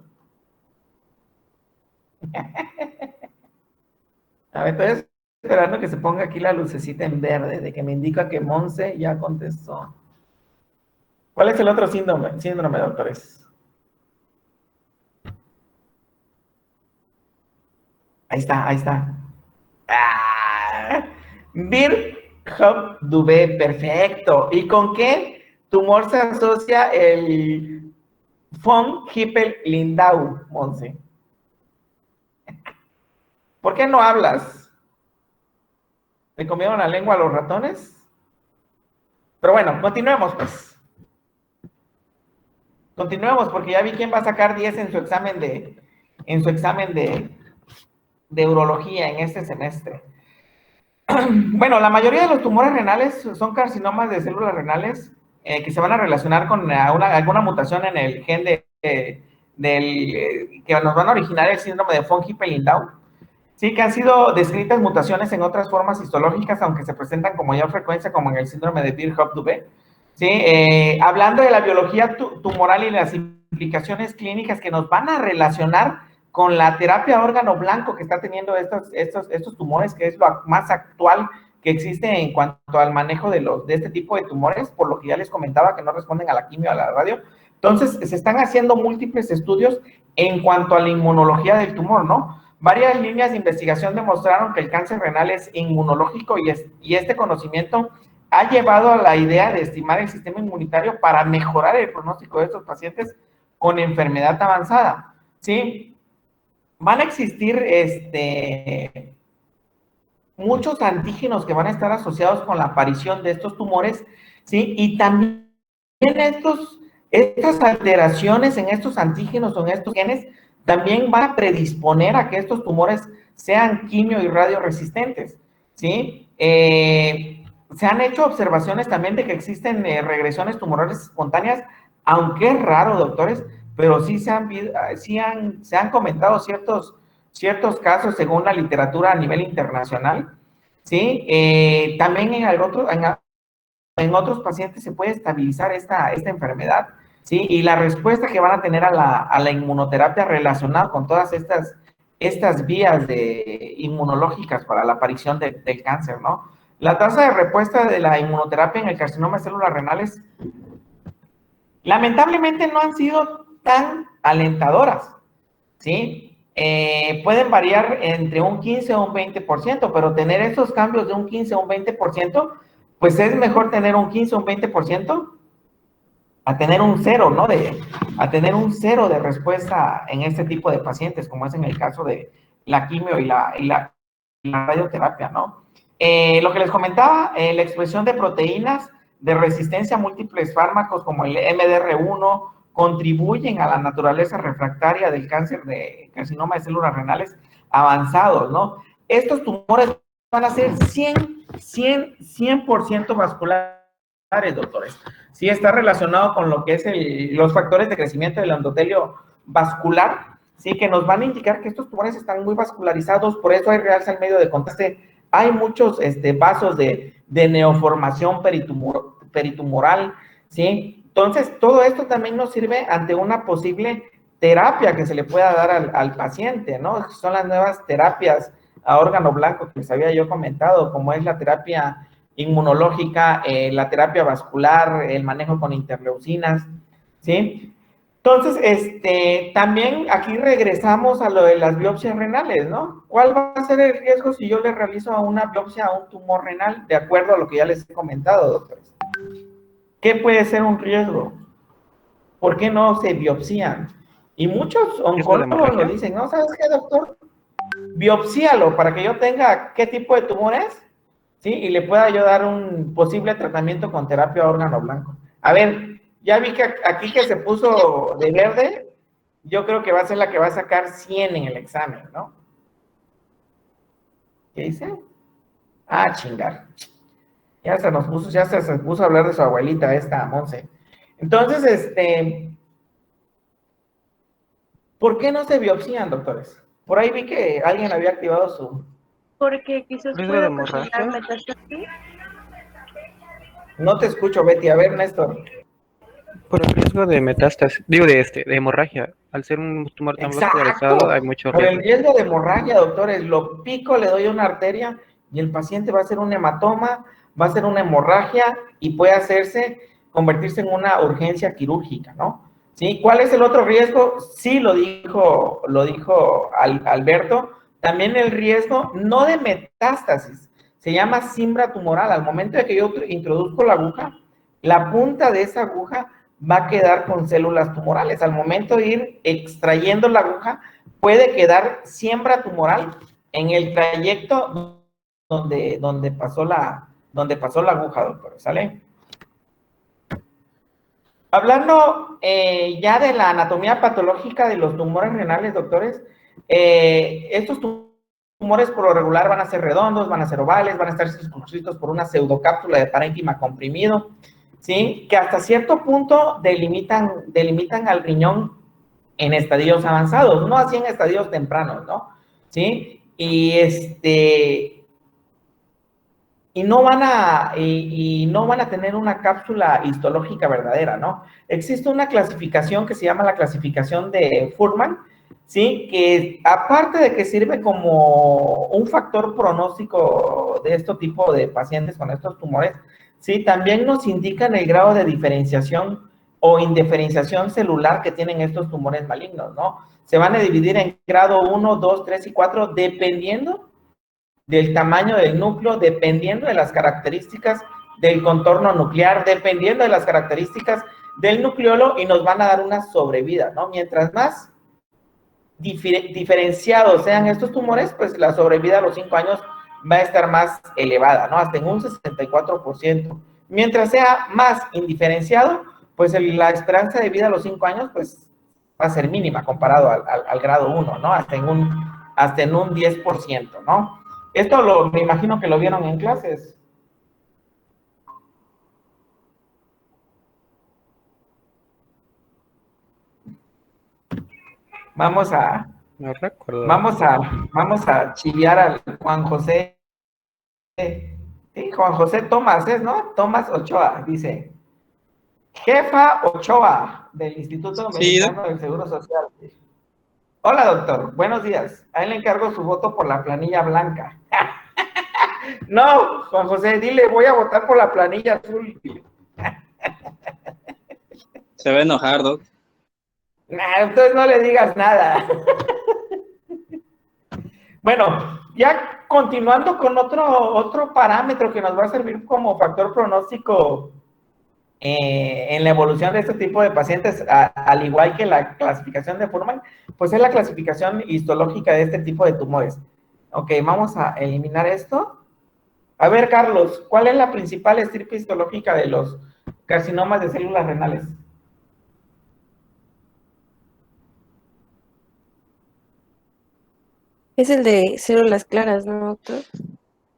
A ver, estoy esperando que se ponga aquí la lucecita en verde, de que me indica que Monse ya contestó. ¿Cuál es el otro síndrome, doctores? Ahí está. Birt-Hopf-Dubé, perfecto. ¿Y con qué tumor se asocia el von Hippel-Lindau, Monse? ¿Por qué no hablas? ¿Le comieron la lengua a los ratones? Pero bueno, continuemos, pues. Continuemos, porque ya vi quién va a sacar 10 en su examen de urología en este semestre. Bueno, la mayoría de los tumores renales son carcinomas de células renales que se van a relacionar con alguna mutación en el gen que nos van a originar el síndrome de von Hippel-Lindau. Sí, que han sido descritas mutaciones en otras formas histológicas, aunque se presentan con mayor frecuencia, como en el síndrome de Birt-Hopf-Dubé. Sí, hablando de la biología tumoral y las implicaciones clínicas que nos van a relacionar con la terapia órgano blanco que está teniendo estos tumores, que es lo más actual que existe en cuanto al manejo de este tipo de tumores, por lo que ya les comentaba que no responden a la quimio, a la radio. Entonces, se están haciendo múltiples estudios en cuanto a la inmunología del tumor, ¿no? Varias líneas de investigación demostraron que el cáncer renal es inmunológico y este conocimiento ha llevado a la idea de estimar el sistema inmunitario para mejorar el pronóstico de estos pacientes con enfermedad avanzada, ¿sí? Van a existir muchos antígenos que van a estar asociados con la aparición de estos tumores, ¿sí? Y también estas alteraciones en estos antígenos o en estos genes también van a predisponer a que estos tumores sean quimio y radioresistentes, ¿sí? Se han hecho observaciones también de que existen regresiones tumorales espontáneas, aunque es raro, doctores, pero sí se han comentado ciertos casos según la literatura a nivel internacional, ¿sí? También en otros pacientes se puede estabilizar esta enfermedad, ¿sí? Y la respuesta que van a tener a la inmunoterapia relacionada con todas estas vías inmunológicas para la aparición del cáncer, ¿no? La tasa de respuesta de la inmunoterapia en el carcinoma de células renales lamentablemente no han sido tan alentadoras, ¿sí? Pueden variar entre un 15 o un 20%, pero tener esos cambios de un 15 o un 20%, pues es mejor tener un 15 o un 20% a tener un cero, ¿no? A tener un cero de respuesta en este tipo de pacientes, como es en el caso de la quimio y la radioterapia, ¿no? Lo que les comentaba, la expresión de proteínas de resistencia a múltiples fármacos como el MDR1 contribuyen a la naturaleza refractaria del carcinoma de células renales avanzados, ¿no? Estos tumores van a ser 100% vasculares, doctores. Sí, está relacionado con lo que es los factores de crecimiento del endotelio vascular, sí, que nos van a indicar que estos tumores están muy vascularizados, por eso hay realza al medio de contraste. Hay muchos vasos de neoformación peritumoral, ¿sí? Entonces, todo esto también nos sirve ante una posible terapia que se le pueda dar al paciente, ¿no? Son las nuevas terapias a órgano blanco que les había yo comentado, como es la terapia inmunológica, la terapia vascular, el manejo con interleucinas, ¿sí? Entonces, también aquí regresamos a lo de las biopsias renales, ¿no? ¿Cuál va a ser el riesgo si yo le realizo una biopsia a un tumor renal, de acuerdo a lo que ya les he comentado, doctores? ¿Qué puede ser un riesgo? ¿Por qué no se biopsian? Y muchos oncólogos lo dicen, ¿no? ¿Sabes qué, doctor? Biopsíalo para que yo tenga qué tipo de tumor es, ¿sí? Y le pueda yo dar un posible tratamiento con terapia a órgano blanco. A ver, ya vi que aquí que se puso de verde, yo creo que va a ser la que va a sacar 100 en el examen, ¿no? ¿Qué dice? Ah, chingar. Ya se puso a hablar de su abuelita, esta Monse. Entonces, ¿por qué no se biopsian, doctores? Por ahí vi que alguien había activado su... Porque quizás ¿Riesgo de pueda hemorragia? presentar metástasis. No te escucho, Betty. A ver, Néstor. Por el riesgo de metástasis, digo de hemorragia. Al ser un tumor tan vascularizado, hay Exacto. mucho Por el riesgo. riesgo de hemorragia, doctores, lo pico, le doy una arteria y el paciente va a hacer un hematoma, va a hacer una hemorragia y puede convertirse en una urgencia quirúrgica, ¿no? ¿Sí? ¿Cuál es el otro riesgo? Sí, lo dijo Alberto. También el riesgo no de metástasis, se llama cimbra tumoral. Al momento de que yo introduzco la aguja, la punta de esa aguja va a quedar con células tumorales. Al momento de ir extrayendo la aguja, puede quedar siembra tumoral en el trayecto donde pasó la aguja, doctor. ¿Sale? Hablando ya de la anatomía patológica de los tumores renales, doctores, estos tumores por lo regular van a ser redondos, van a ser ovales, van a estar circunscritos por una pseudocápsula de parénquima comprimido, ¿sí? Que hasta cierto punto delimitan al riñón en estadios avanzados, no así en estadios tempranos, ¿no? ¿Sí? Y no van a tener una cápsula histológica verdadera, ¿no? Existe una clasificación que se llama la clasificación de Fuhrman, ¿sí? Que aparte de que sirve como un factor pronóstico de este tipo de pacientes con estos tumores, ¿sí? También nos indican el grado de diferenciación o indiferenciación celular que tienen estos tumores malignos, ¿no? Se van a dividir en grado 1, 2, 3 y 4, dependiendo del tamaño del núcleo, dependiendo de las características del contorno nuclear, dependiendo de las características del nucleolo, y nos van a dar una sobrevida, ¿no? Mientras más diferenciados sean estos tumores, pues la sobrevida a los 5 años va a estar más elevada, ¿no? Hasta en un 64%. Mientras sea más indiferenciado, pues la esperanza de vida a los 5 años, pues va a ser mínima comparado al grado 1, ¿no? Hasta en un 10%, ¿no? Esto me imagino que lo vieron en clases. No recuerdo. Vamos a chiviar al Juan José. Sí, Juan José Tomás, ¿no? Tomás Ochoa, dice. Jefa Ochoa, del Instituto Mexicano del Seguro Social. Hola, doctor. Buenos días. A él le encargo su voto por la planilla blanca. No, Juan José, dile, voy a votar por la planilla azul. Se va a enojar, Doc. Nah, entonces no le digas nada. Bueno, ya continuando con otro parámetro que nos va a servir como factor pronóstico en la evolución de este tipo de pacientes, al igual que la clasificación de Fuhrman, pues es la clasificación histológica de este tipo de tumores. Ok, vamos a eliminar esto. A ver, Carlos, ¿cuál es la principal estirpe histológica de los carcinomas de células renales? Es el de células claras, ¿no, doctor?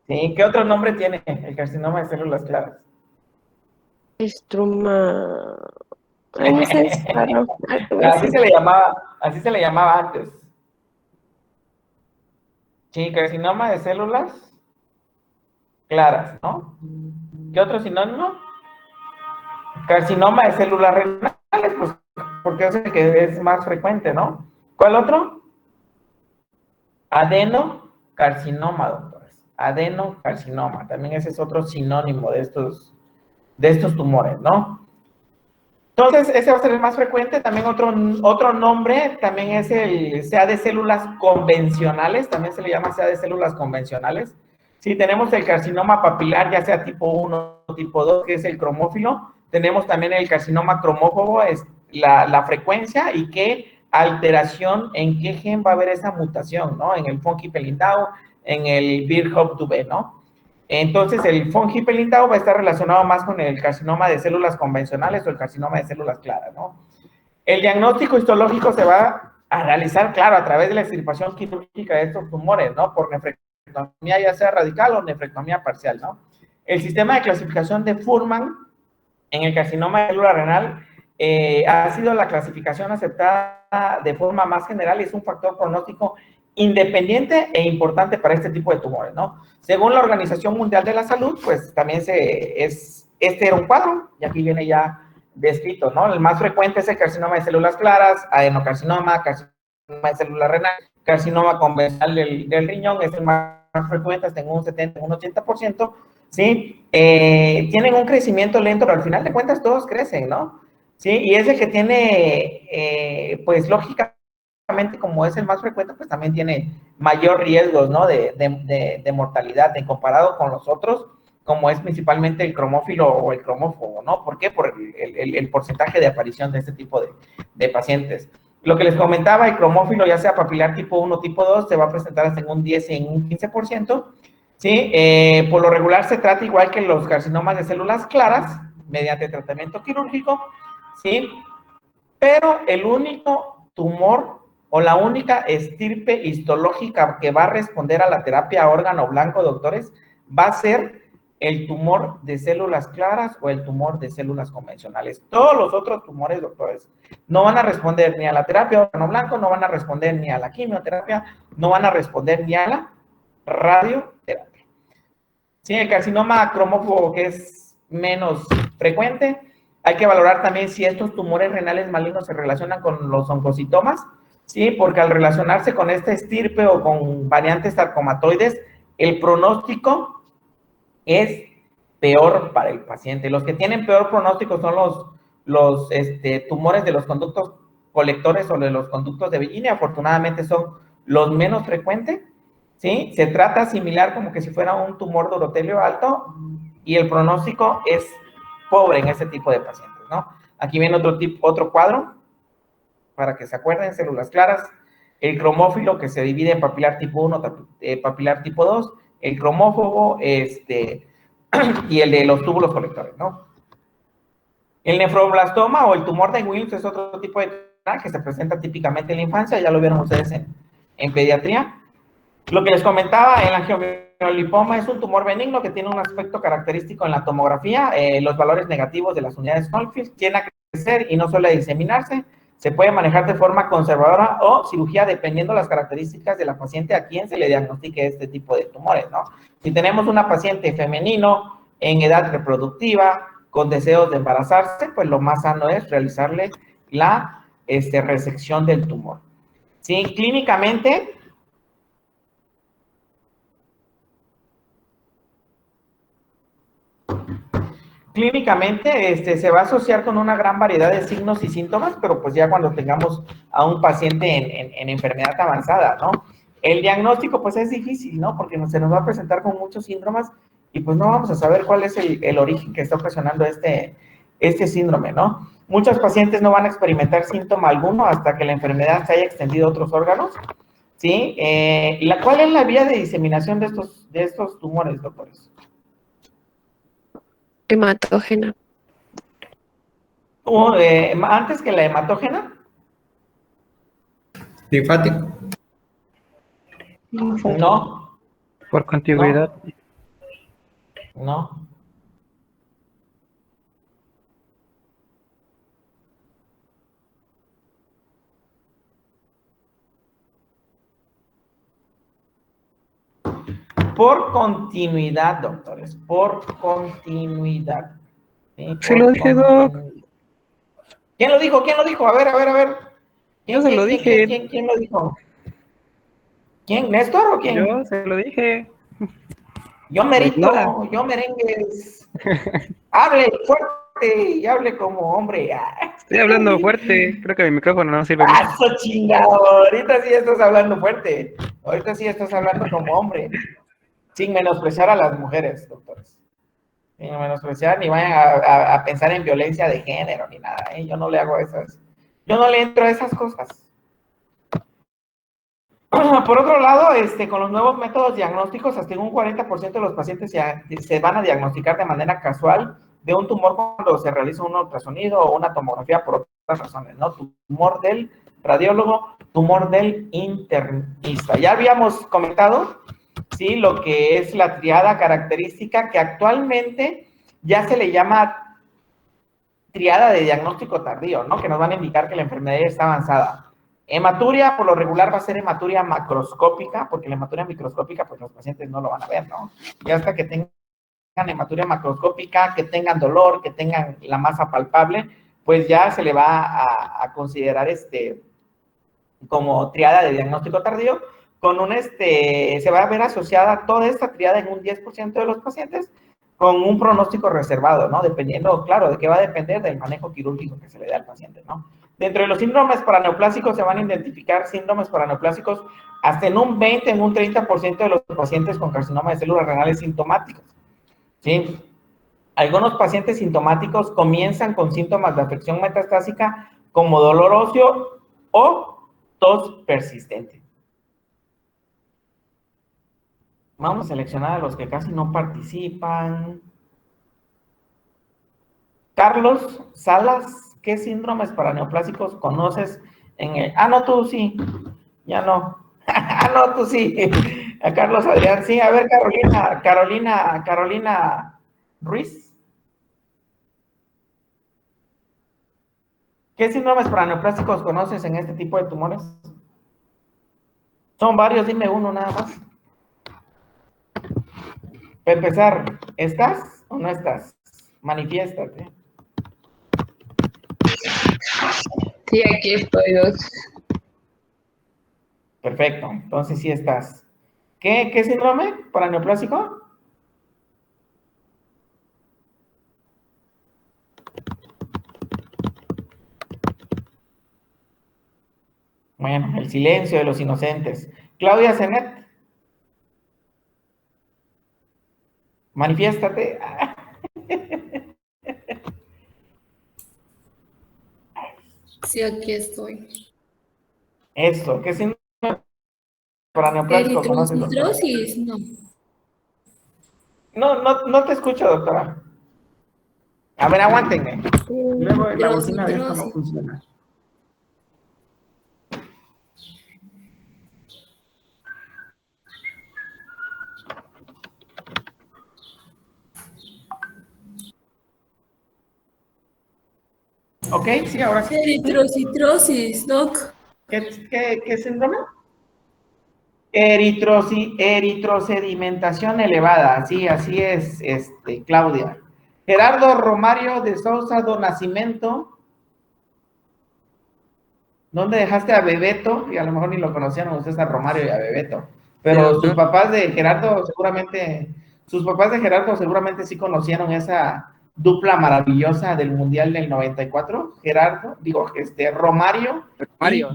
Sí, ¿qué otro nombre tiene el carcinoma de células claras? Estruma. Ay, no sé, es raro. Ay, te voy a Así decir. se le llamaba antes. Sí, carcinoma de células claras, ¿no? ¿Qué otro sinónimo? Carcinoma de células renales, pues porque es el que es más frecuente, ¿no? ¿Cuál otro? Adenocarcinoma, doctores. Adenocarcinoma, también ese es otro sinónimo de estos tumores, ¿no? Entonces, ese va a ser el más frecuente. También otro nombre también es el CA de células convencionales, también se le llama CA de células convencionales. Sí, tenemos el carcinoma papilar, ya sea tipo 1 o tipo 2, que es el cromófilo. Tenemos también el carcinoma cromófobo, es la frecuencia y qué alteración, en qué gen va a haber esa mutación, ¿no? En el Funky Pelindau, en el Birchoff-Dubé, ¿no? Entonces, el Funky Pelindau va a estar relacionado más con el carcinoma de células convencionales o el carcinoma de células claras, ¿no? El diagnóstico histológico se va a realizar, claro, a través de la extirpación quirúrgica de estos tumores, ¿no? Por nefrectomía ya sea radical o nefrectomía parcial, ¿no? El sistema de clasificación de Fuhrman en el carcinoma de célula renal ha sido la clasificación aceptada de forma más general y es un factor pronóstico independiente e importante para este tipo de tumores, ¿no? Según la Organización Mundial de la Salud, pues también este era un cuadro, y aquí viene ya descrito, ¿no? El más frecuente es el carcinoma de células claras, adenocarcinoma, carcinoma de célula renal, carcinoma convencional del riñón, es el más frecuente, hasta en un 70, un 80%, ¿sí? Tienen un crecimiento lento, pero al final de cuentas todos crecen, ¿no? Sí, y es el que tiene, pues lógicamente, como es el más frecuente, pues también tiene mayor riesgo, ¿no? De mortalidad en comparado con los otros, como es principalmente el cromófilo o el cromófobo, ¿no? ¿Por qué? Por el porcentaje de aparición de este tipo de pacientes. Lo que les comentaba, el cromófilo, ya sea papilar tipo 1 o tipo 2, se va a presentar hasta en un 10 y en un 15%, ¿sí? Por lo regular se trata igual que los carcinomas de células claras, mediante tratamiento quirúrgico, ¿sí? Pero el único tumor o la única estirpe histológica que va a responder a la terapia a órgano blanco, doctores, va a ser el tumor de células claras o el tumor de células convencionales. Todos los otros tumores, doctores, no van a responder ni a la terapia a órgano blanco, no van a responder ni a la quimioterapia, no van a responder ni a la radioterapia. Sí, el carcinoma cromófobo, que es menos frecuente, hay que valorar también si estos tumores renales malignos se relacionan con los oncocitomas, ¿sí? Porque al relacionarse con esta estirpe o con variantes sarcomatoides, el pronóstico es peor para el paciente. Los que tienen peor pronóstico son los tumores de los conductos colectores o de los conductos de Bellini. Afortunadamente son los menos frecuentes, ¿sí? Se trata similar como que si fuera un tumor de urotelio alto y el pronóstico es pobre en ese tipo de pacientes, ¿no? Aquí viene otro cuadro para que se acuerden, células claras, el cromófilo que se divide en papilar tipo 1, papilar tipo 2, el cromófobo, y el de los túbulos colectores, ¿no? El nefroblastoma o el tumor de Wilms es otro tipo de tumor que se presenta típicamente en la infancia, ya lo vieron ustedes en pediatría. Lo que les comentaba, el angiomiolipoma es un tumor benigno que tiene un aspecto característico en la tomografía, los valores negativos de las unidades Snellfield, tiende a crecer y no suele diseminarse, se puede manejar de forma conservadora o cirugía dependiendo de las características de la paciente a quien se le diagnostique este tipo de tumores, ¿no? Si tenemos una paciente femenino en edad reproductiva con deseos de embarazarse, pues lo más sano es realizarle la resección del tumor. Sí, clínicamente se va a asociar con una gran variedad de signos y síntomas, pero pues ya cuando tengamos a un paciente en enfermedad avanzada, ¿no? El diagnóstico pues es difícil, ¿no? Porque se nos va a presentar con muchos síntomas y pues no vamos a saber cuál es el origen que está ocasionando este síndrome, ¿no? Muchos pacientes no van a experimentar síntoma alguno hasta que la enfermedad se haya extendido a otros órganos, ¿sí? ¿Cuál es la vía de diseminación de estos tumores, doctores? Hematógena. Antes que la hematógena. Linfático. No, Por contigüidad. no. Por continuidad, doctores, por continuidad. Sí, Se lo dije, Doc. ¿Quién lo dijo? ¿Quién lo dijo? A ver, a ver, a ver. Yo se lo dije. ¿Quién lo dijo? ¿Quién? ¿Néstor o quién? Yo se lo dije. Yo Me ignora. merito, yo merengues. Hable fuerte y hable como hombre. Estoy hablando fuerte. Creo que mi micrófono no sirve mucho. ¡Paso chingado! Ahorita sí estás hablando fuerte. Ahorita sí estás hablando como hombre. Sin menospreciar a las mujeres, doctores. Sin menospreciar ni vayan a pensar en violencia de género ni nada. Yo no le hago esas. Yo no le entro a esas cosas. Por otro lado, con los nuevos métodos diagnósticos, hasta un 40% de los pacientes se van a diagnosticar de manera casual de un tumor cuando se realiza un ultrasonido o una tomografía por otras razones, ¿no? Tumor del radiólogo, tumor del internista. Ya habíamos comentado, sí, lo que es la triada característica que actualmente ya se le llama triada de diagnóstico tardío, ¿no? Que nos van a indicar que la enfermedad ya está avanzada. Hematuria, por lo regular, va a ser hematuria macroscópica, porque la hematuria microscópica, pues los pacientes no lo van a ver, ¿no? Y hasta que tengan hematuria macroscópica, que tengan dolor, que tengan la masa palpable, pues ya se le va a considerar como triada de diagnóstico tardío, con se va a ver asociada toda esta triada en un 10% de los pacientes con un pronóstico reservado, ¿no? Dependiendo, claro, de qué va a depender del manejo quirúrgico que se le dé al paciente, ¿no? Dentro de los síndromes paraneoplásicos se van a identificar síndromes paraneoplásicos hasta en un 20, en un 30% de los pacientes con carcinoma de células renales sintomáticos, ¿sí? Algunos pacientes sintomáticos comienzan con síntomas de afección metastásica como dolor óseo o tos persistente. Vamos a seleccionar a los que casi no participan. Carlos Salas, ¿qué síndromes paraneoplásicos conoces en el... Ah, no, tú sí. Ya no. Ah, no, tú sí. A Carlos Adrián, sí. A ver, Carolina Ruiz. ¿Qué síndromes paraneoplásicos conoces en este tipo de tumores? Son varios, dime uno nada más. Para empezar, ¿estás o no estás? Manifiéstate. Sí, aquí estoy, Doc. Perfecto, entonces sí estás. ¿Qué síndrome paraneoplásico? Bueno, el silencio de los inocentes. Claudia Zenet. Manifiéstate. Sí, aquí estoy. Eso, ¿qué síndrome paraneoplásico conoces, doctora? Eritrocitosis, no. No te escucho, doctora. A ver, aguántenme. Luego la bocina de esto no Eritrocitosis. funciona. Ok, sí, ahora sí. Eritrocitosis, Doc. ¿Qué síndrome? Eritrosedimentación elevada, sí, así es, Claudia. Gerardo Romario de Sousa do Nascimento. ¿Dónde dejaste a Bebeto? Y a lo mejor ni lo conocían ustedes a Romario y a Bebeto. Pero sus papás de Gerardo seguramente sí conocieron esa dupla maravillosa del Mundial del 94. Romario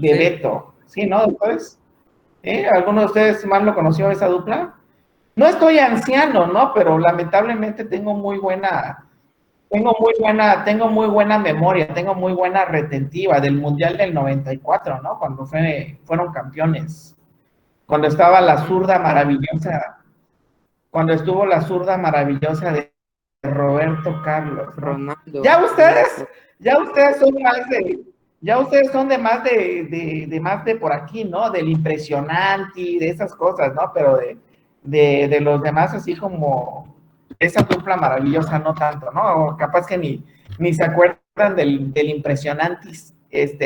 y Bebeto. Sí, ¿no, doctores? ¿Alguno de ustedes más lo conoció esa dupla? No estoy anciano, ¿no? Pero lamentablemente tengo muy buena memoria, tengo muy buena retentiva del Mundial del 94, ¿no? Cuando fueron campeones. Cuando estaba la zurda maravillosa, cuando estuvo la zurda maravillosa de Roberto Carlos, ¿no? Ronaldo. Ya ustedes son de más de por aquí, ¿no? Del impresionante y de esas cosas, ¿no? Pero de los demás así como esa dupla maravillosa, no tanto, ¿no? Capaz que ni se acuerdan del impresionante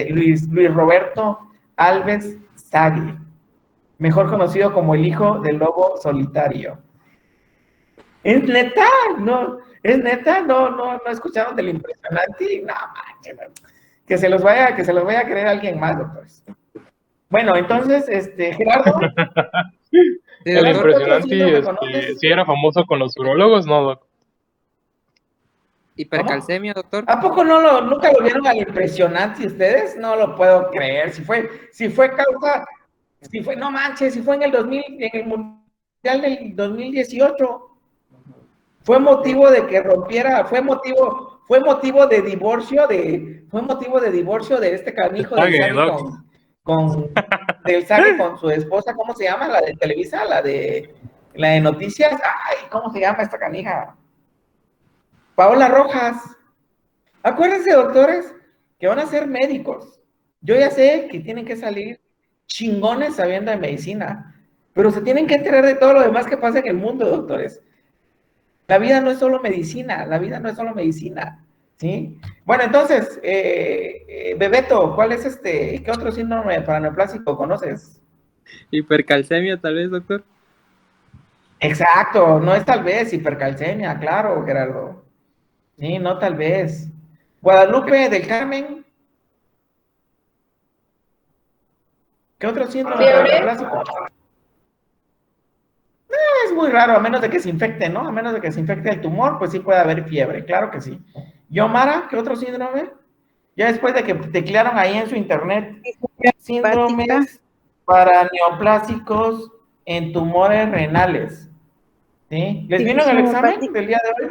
Luis Roberto Alves Sagui, mejor conocido como el hijo del lobo solitario. Es letal, ¿no? ¿Es neta? No escucharon del impresionante. No, manches, que se los vaya a creer alguien más, doctores. Bueno, entonces, Gerardo. El Gerardo, ¿qué otro impresionante, síndrome conoces? sí era famoso con los urólogos, ¿no, doc? Hipercalcemia, doctor. ¿A poco nunca lo vieron al impresionante ustedes? No lo puedo creer. Si fue causa, no manches, si fue en el 2000, en el Mundial del 2018. Fue motivo de que rompiera, fue motivo de divorcio de este canijo del Sague con su esposa, ¿cómo se llama? La de Televisa, la de Noticias. Ay, ¿cómo se llama esta canija? Paola Rojas. Acuérdense, doctores, que van a ser médicos. Yo ya sé que tienen que salir chingones sabiendo de medicina, pero se tienen que enterar de todo lo demás que pasa en el mundo, doctores. La vida no es solo medicina, ¿sí? Bueno, entonces, Bebeto, ¿cuál es qué otro síndrome paraneoplásico conoces? Hipercalcemia, tal vez, doctor. Exacto, no es tal vez hipercalcemia, claro, Gerardo. Sí, no tal vez. Guadalupe del Carmen. ¿Qué otro síndrome paraneoplásico? Es muy raro, a menos de que se infecte, ¿no? A menos de que se infecte el tumor, pues sí puede haber fiebre, claro que sí. Yomara, ¿qué otro síndrome? Ya después de que teclearon ahí en su internet, síndromes paraneoplásicos en tumores renales. ¿Sí? ¿Les vino en el examen del día de hoy?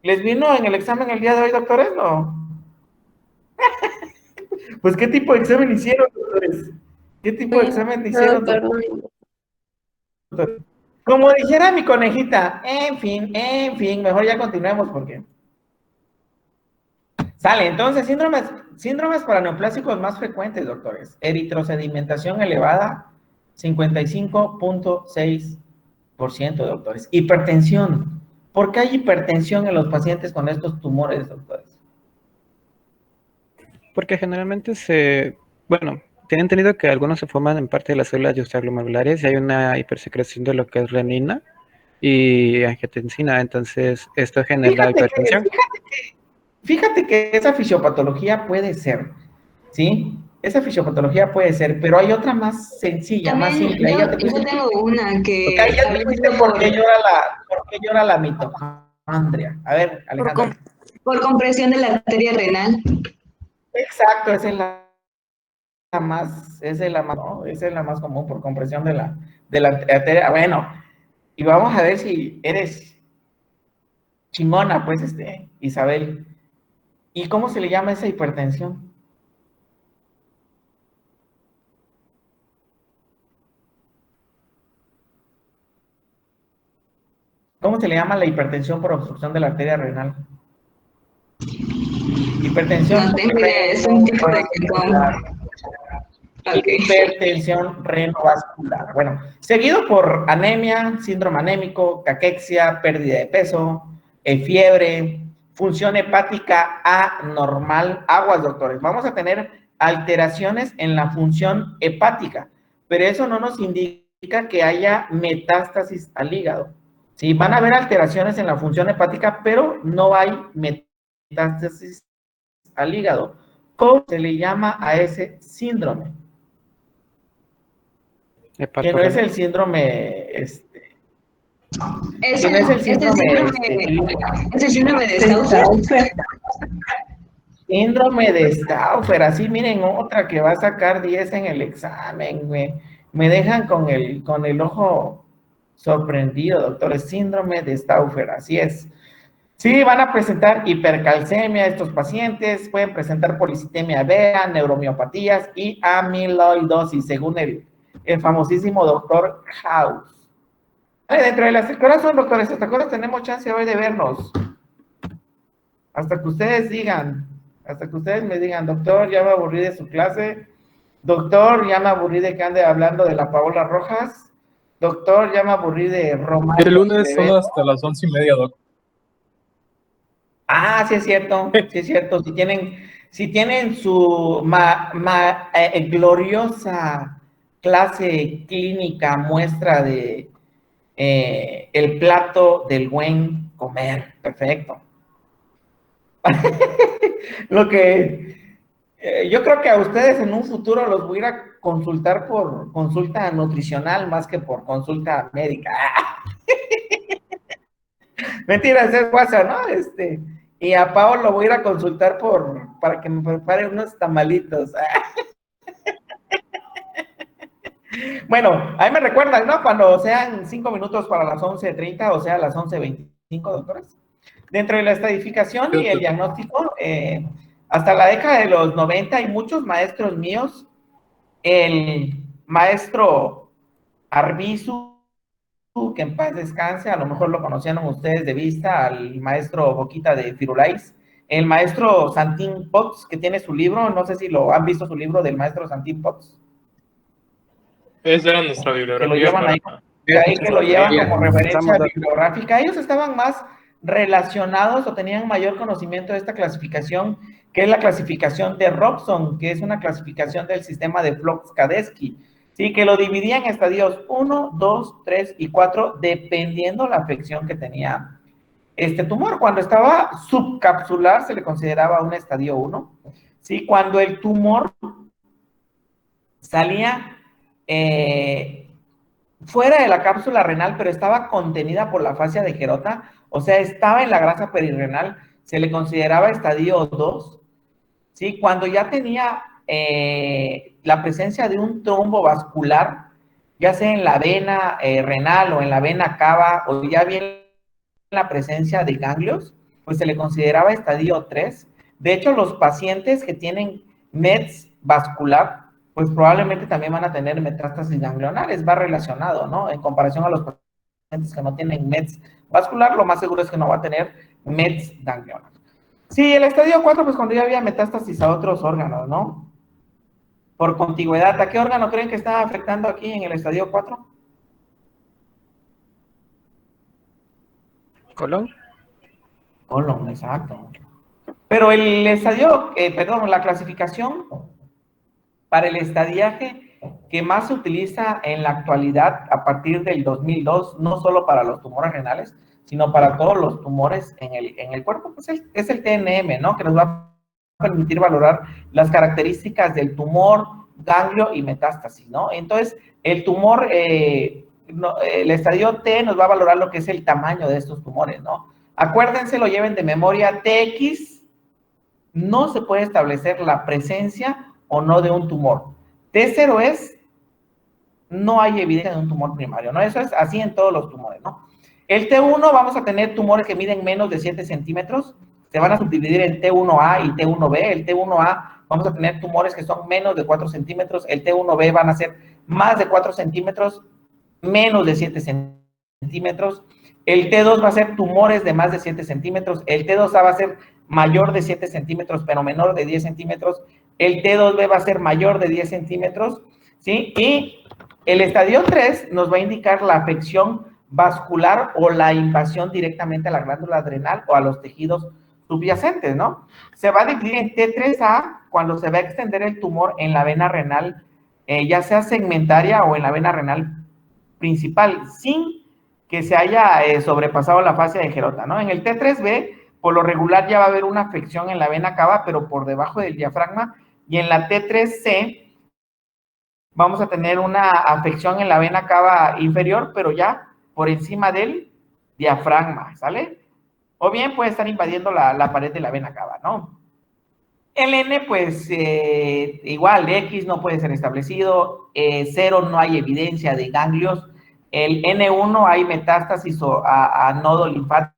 ¿Les vino en el examen el día de hoy, doctores? No. Pues, ¿qué tipo de examen hicieron, doctores? ¿Qué tipo de examen hicieron, doctores? Como dijera mi conejita, en fin, mejor ya continuemos porque... Sale, entonces, síndromes paraneoplásicos más frecuentes, doctores. Eritrosedimentación elevada, 55.6%, doctores. Hipertensión. ¿Por qué hay hipertensión en los pacientes con estos tumores, doctores? Porque generalmente tienen entendido que algunos se forman en parte de las células extraglomerares y hay una hipersecreción de lo que es renina y angiotensina, entonces esto genera hipertensión. Fíjate que esa fisiopatología puede ser, ¿sí? Esa fisiopatología puede ser, pero hay otra más sencilla, más simple. Yo tengo una que... Ya te fuiste por qué llora la mitocondria. A ver, Alejandra. Por compresión de la arteria renal. Exacto, esa es la más común, por compresión de la arteria. Bueno, y vamos a ver si eres chingona, pues, Isabel. ¿Y cómo se le llama esa hipertensión? ¿Cómo se le llama la hipertensión por obstrucción de la arteria renal? Hipertensión. No tengo idea, es un tipo de... Hipertensión renovascular. Bueno, seguido por anemia, síndrome anémico, caquexia, pérdida de peso, fiebre, función hepática anormal. Aguas, doctores. Vamos a tener alteraciones en la función hepática, pero eso no nos indica que haya metástasis al hígado. Sí, van a haber alteraciones en la función hepática, pero no hay metástasis al hígado. ¿Cómo se le llama a ese síndrome? Que no es el síndrome, Es el síndrome de Stauffer. Síndrome de Stauffer, así miren, otra que va a sacar 10 en el examen, me dejan con el ojo sorprendido, doctores. Síndrome de Stauffer, así es. Sí, van a presentar hipercalcemia estos pacientes, pueden presentar policitemia vera, neuromiopatías y amiloidosis, según el famosísimo doctor House. Dentro de las corazón, doctores, hasta cuándo tenemos chance hoy de vernos. Hasta que ustedes me digan, doctor, ya me aburrí de su clase, doctor, ya me aburrí de que ande hablando de la Paola Rojas, doctor, ya me aburrí de Román. El lunes son hasta las 11:30, doc. Ah, sí es cierto, sí es cierto. Si tienen su gloriosa clase clínica, muestra de el plato del buen Comer, perfecto. Lo que yo creo que a ustedes en un futuro los voy a ir a consultar por consulta nutricional más que por consulta médica. Mentira, es WhatsApp, ¿no? Y a Pau lo voy a ir a consultar para que me prepare unos tamalitos. Bueno, ahí me recuerdan, ¿no? Cuando sean 5 minutos para las 11:30, o sea, las 11:25, doctores. Dentro de la estadificación y el diagnóstico, hasta la década de los 90 hay muchos maestros míos. El maestro Arbizu, que en paz descanse, a lo mejor lo conocían ustedes de vista, al maestro Boquita de Firulais. El maestro Santín Potts, que tiene su libro, no sé si lo han visto, su libro del maestro Santín Potts. Esa era nuestra Que bibliografía. lo llevan ahí, que lo llevan como referencia bibliográfica. Ellos estaban más relacionados o tenían mayor conocimiento de esta clasificación, que es la clasificación de Robson, que es una clasificación del sistema de Flox-Kadesky, ¿sí? Que lo dividían en estadios 1, 2, 3 y 4, dependiendo la afección que tenía este tumor. Cuando estaba subcapsular se le consideraba un estadio 1, ¿sí? Cuando el tumor salía fuera de la cápsula renal, pero estaba contenida por la fascia de Gerota, o sea, estaba en la grasa perirrenal, se le consideraba estadio 2, ¿sí? Cuando ya tenía la presencia de un trombo vascular, ya sea en la vena renal o en la vena cava, o ya bien la presencia de ganglios, pues se le consideraba estadio 3. De hecho, los pacientes que tienen METS vascular, pues probablemente también van a tener metástasis ganglionares, va relacionado, ¿no? En comparación a los pacientes que no tienen METS vascular, lo más seguro es que no va a tener METS ganglionar. Sí, el estadio 4, pues cuando ya había metástasis a otros órganos, ¿no? Por contigüedad, ¿a qué órgano creen que está afectando aquí en el estadio 4? ¿Colon? Colon, exacto. Pero el estadio, perdón, la clasificación para el estadiaje que más se utiliza en la actualidad a partir del 2002, no solo para los tumores renales, sino para todos los tumores en el cuerpo, pues es el TNM, ¿no? Que nos va a permitir valorar las características del tumor, ganglio y metástasis, ¿no? Entonces, el tumor, el estadio T nos va a valorar lo que es el tamaño de estos tumores, ¿no? Acuérdense, lo lleven de memoria, TX no se puede establecer la presencia o no de un tumor. T0 es, no hay evidencia de un tumor primario, ¿no? Eso es así en todos los tumores, ¿no? El T1 vamos a tener tumores que miden menos de 7 centímetros, se van a subdividir en T1A y T1B. El T1A vamos a tener tumores que son menos de 4 centímetros, el T1B van a ser más de 4 centímetros, menos de 7 centímetros, el T2 va a ser tumores de más de 7 centímetros, el T2A va a ser mayor de 7 centímetros, pero menor de 10 centímetros, el T2B va a ser mayor de 10 centímetros, ¿sí? Y el estadio 3 nos va a indicar la afección vascular o la invasión directamente a la glándula adrenal o a los tejidos subyacentes, ¿no? Se va a dividir en T3A cuando se va a extender el tumor en la vena renal, ya sea segmentaria o en la vena renal principal, sin que se haya sobrepasado la fascia de Gerota, ¿no? En el T3B, por lo regular ya va a haber una afección en la vena cava, pero por debajo del diafragma, y en la T3C vamos a tener una afección en la vena cava inferior, pero ya por encima del diafragma, ¿sale? O bien puede estar invadiendo la pared de la vena cava, ¿no? El N, pues, igual, X no puede ser establecido, 0 no hay evidencia de ganglios, el N1 hay metástasis a nodo linfático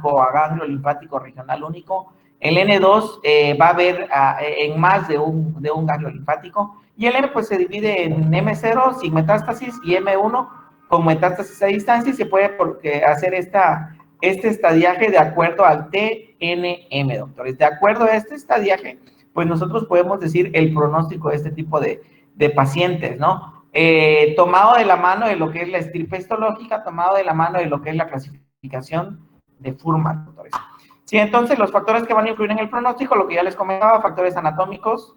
o a ganglio linfático regional único, el N2 va a haber en más de un ganglio linfático, y el M pues se divide en M0 sin metástasis y M1 con metástasis a distancia, y se puede hacer este estadiaje de acuerdo al TNM, doctores. De acuerdo a este estadiaje, pues nosotros podemos decir el pronóstico de este tipo de pacientes, ¿no? Tomado de la mano de lo que es la estirpe histológica, tomado de la mano de lo que es la clasificación de Fuhrman, doctores. Sí, entonces los factores que van a influir en el pronóstico, lo que ya les comentaba, factores anatómicos,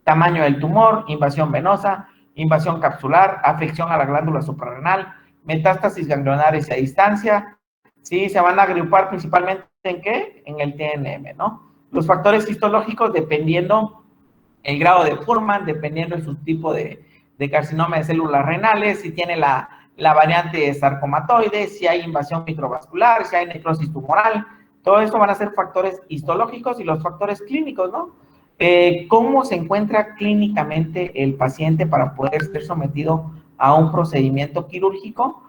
tamaño del tumor, invasión venosa, invasión capsular, afección a la glándula suprarrenal, metástasis ganglionares a distancia, Sí, se van a agrupar principalmente ¿en qué? En el TNM, ¿no? Los factores histológicos dependiendo el grado de Fuhrmann, dependiendo del subtipo de carcinoma de células renales, si tiene la variante sarcomatoide, si hay invasión microvascular, si hay necrosis tumoral, todo esto van a ser factores histológicos y los factores clínicos, ¿no? ¿Cómo se encuentra clínicamente el paciente para poder ser sometido a un procedimiento quirúrgico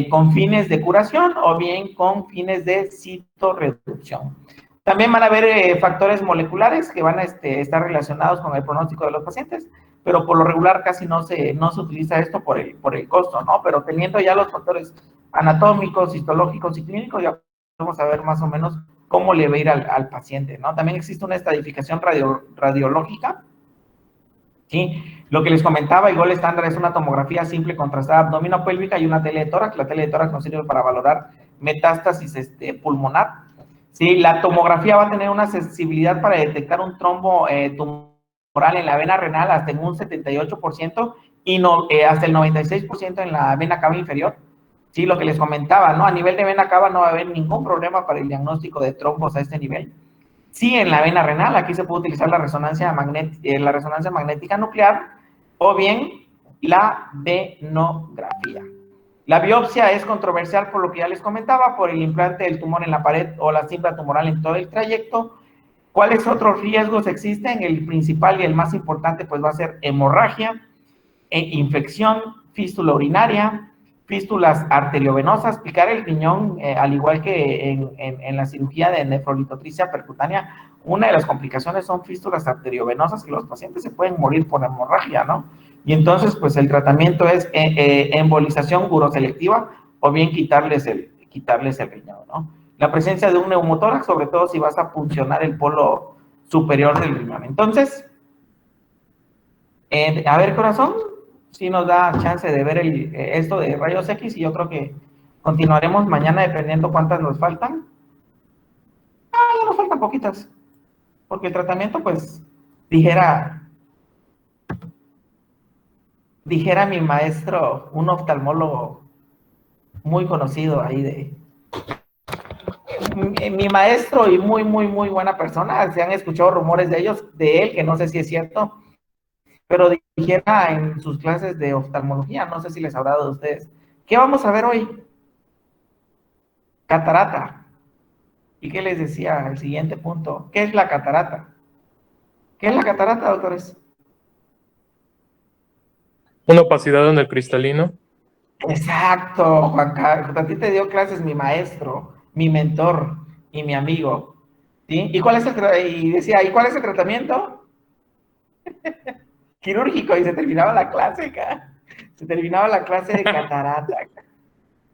con fines de curación o bien con fines de citorreducción? También van a haber factores moleculares que van a estar relacionados con el pronóstico de los pacientes, pero por lo regular casi no se utiliza esto por el costo, ¿no? Pero teniendo ya los factores anatómicos, histológicos y clínicos, ya vamos a ver más o menos cómo le va a ir al paciente, ¿no? También existe una estadificación radiológica, ¿sí? Lo que les comentaba, el gol estándar es una tomografía simple contrastada abdominopélvica y una tele de tórax. La tele de tórax nos sirve para valorar metástasis pulmonar. Sí, la tomografía va a tener una sensibilidad para detectar un trombo tumoral en la vena renal hasta en un 78% y no, hasta el 96% en la vena cava inferior. Sí, lo que les comentaba, ¿no? A nivel de vena cava no va a haber ningún problema para el diagnóstico de trombos a este nivel. Sí, en la vena renal, aquí se puede utilizar la resonancia magnética nuclear o bien la venografía. La biopsia es controversial por lo que ya les comentaba, por el implante del tumor en la pared o la cimbra tumoral en todo el trayecto. ¿Cuáles otros riesgos existen? El principal y el más importante pues va a ser hemorragia, infección, fístula urinaria, fístulas arteriovenosas, picar el riñón, al igual que en la cirugía de nefrolitotricia percutánea. Una de las complicaciones son fístulas arteriovenosas que los pacientes se pueden morir por hemorragia, ¿no? Y entonces, pues el tratamiento es embolización uroselectiva o bien quitarles el riñón, ¿no? La presencia de un neumotórax, sobre todo si vas a puncionar el polo superior del riñón. Entonces, a ver, corazón, si nos da chance de ver esto de rayos X y yo creo que continuaremos mañana dependiendo cuántas nos faltan. Ya nos faltan poquitas, porque el tratamiento, pues, dijera mi maestro, un oftalmólogo muy conocido ahí mi maestro y muy, muy, muy buena persona, se han escuchado rumores de él, que no sé si es cierto, pero dijera en sus clases de oftalmología, no sé si les habrá dado a ustedes. ¿Qué vamos a ver hoy? Catarata. ¿Y qué les decía? El siguiente punto. ¿Qué es la catarata? ¿Qué es la catarata, doctores? Una opacidad en el cristalino. Exacto, Juan Carlos. A ti te dio clases mi maestro, mi mentor y mi amigo. ¿Sí? ¿Y cuál es y decía, ¿y cuál es el tratamiento? Quirúrgico, y se terminaba la clase acá. Se terminaba la clase de catarata.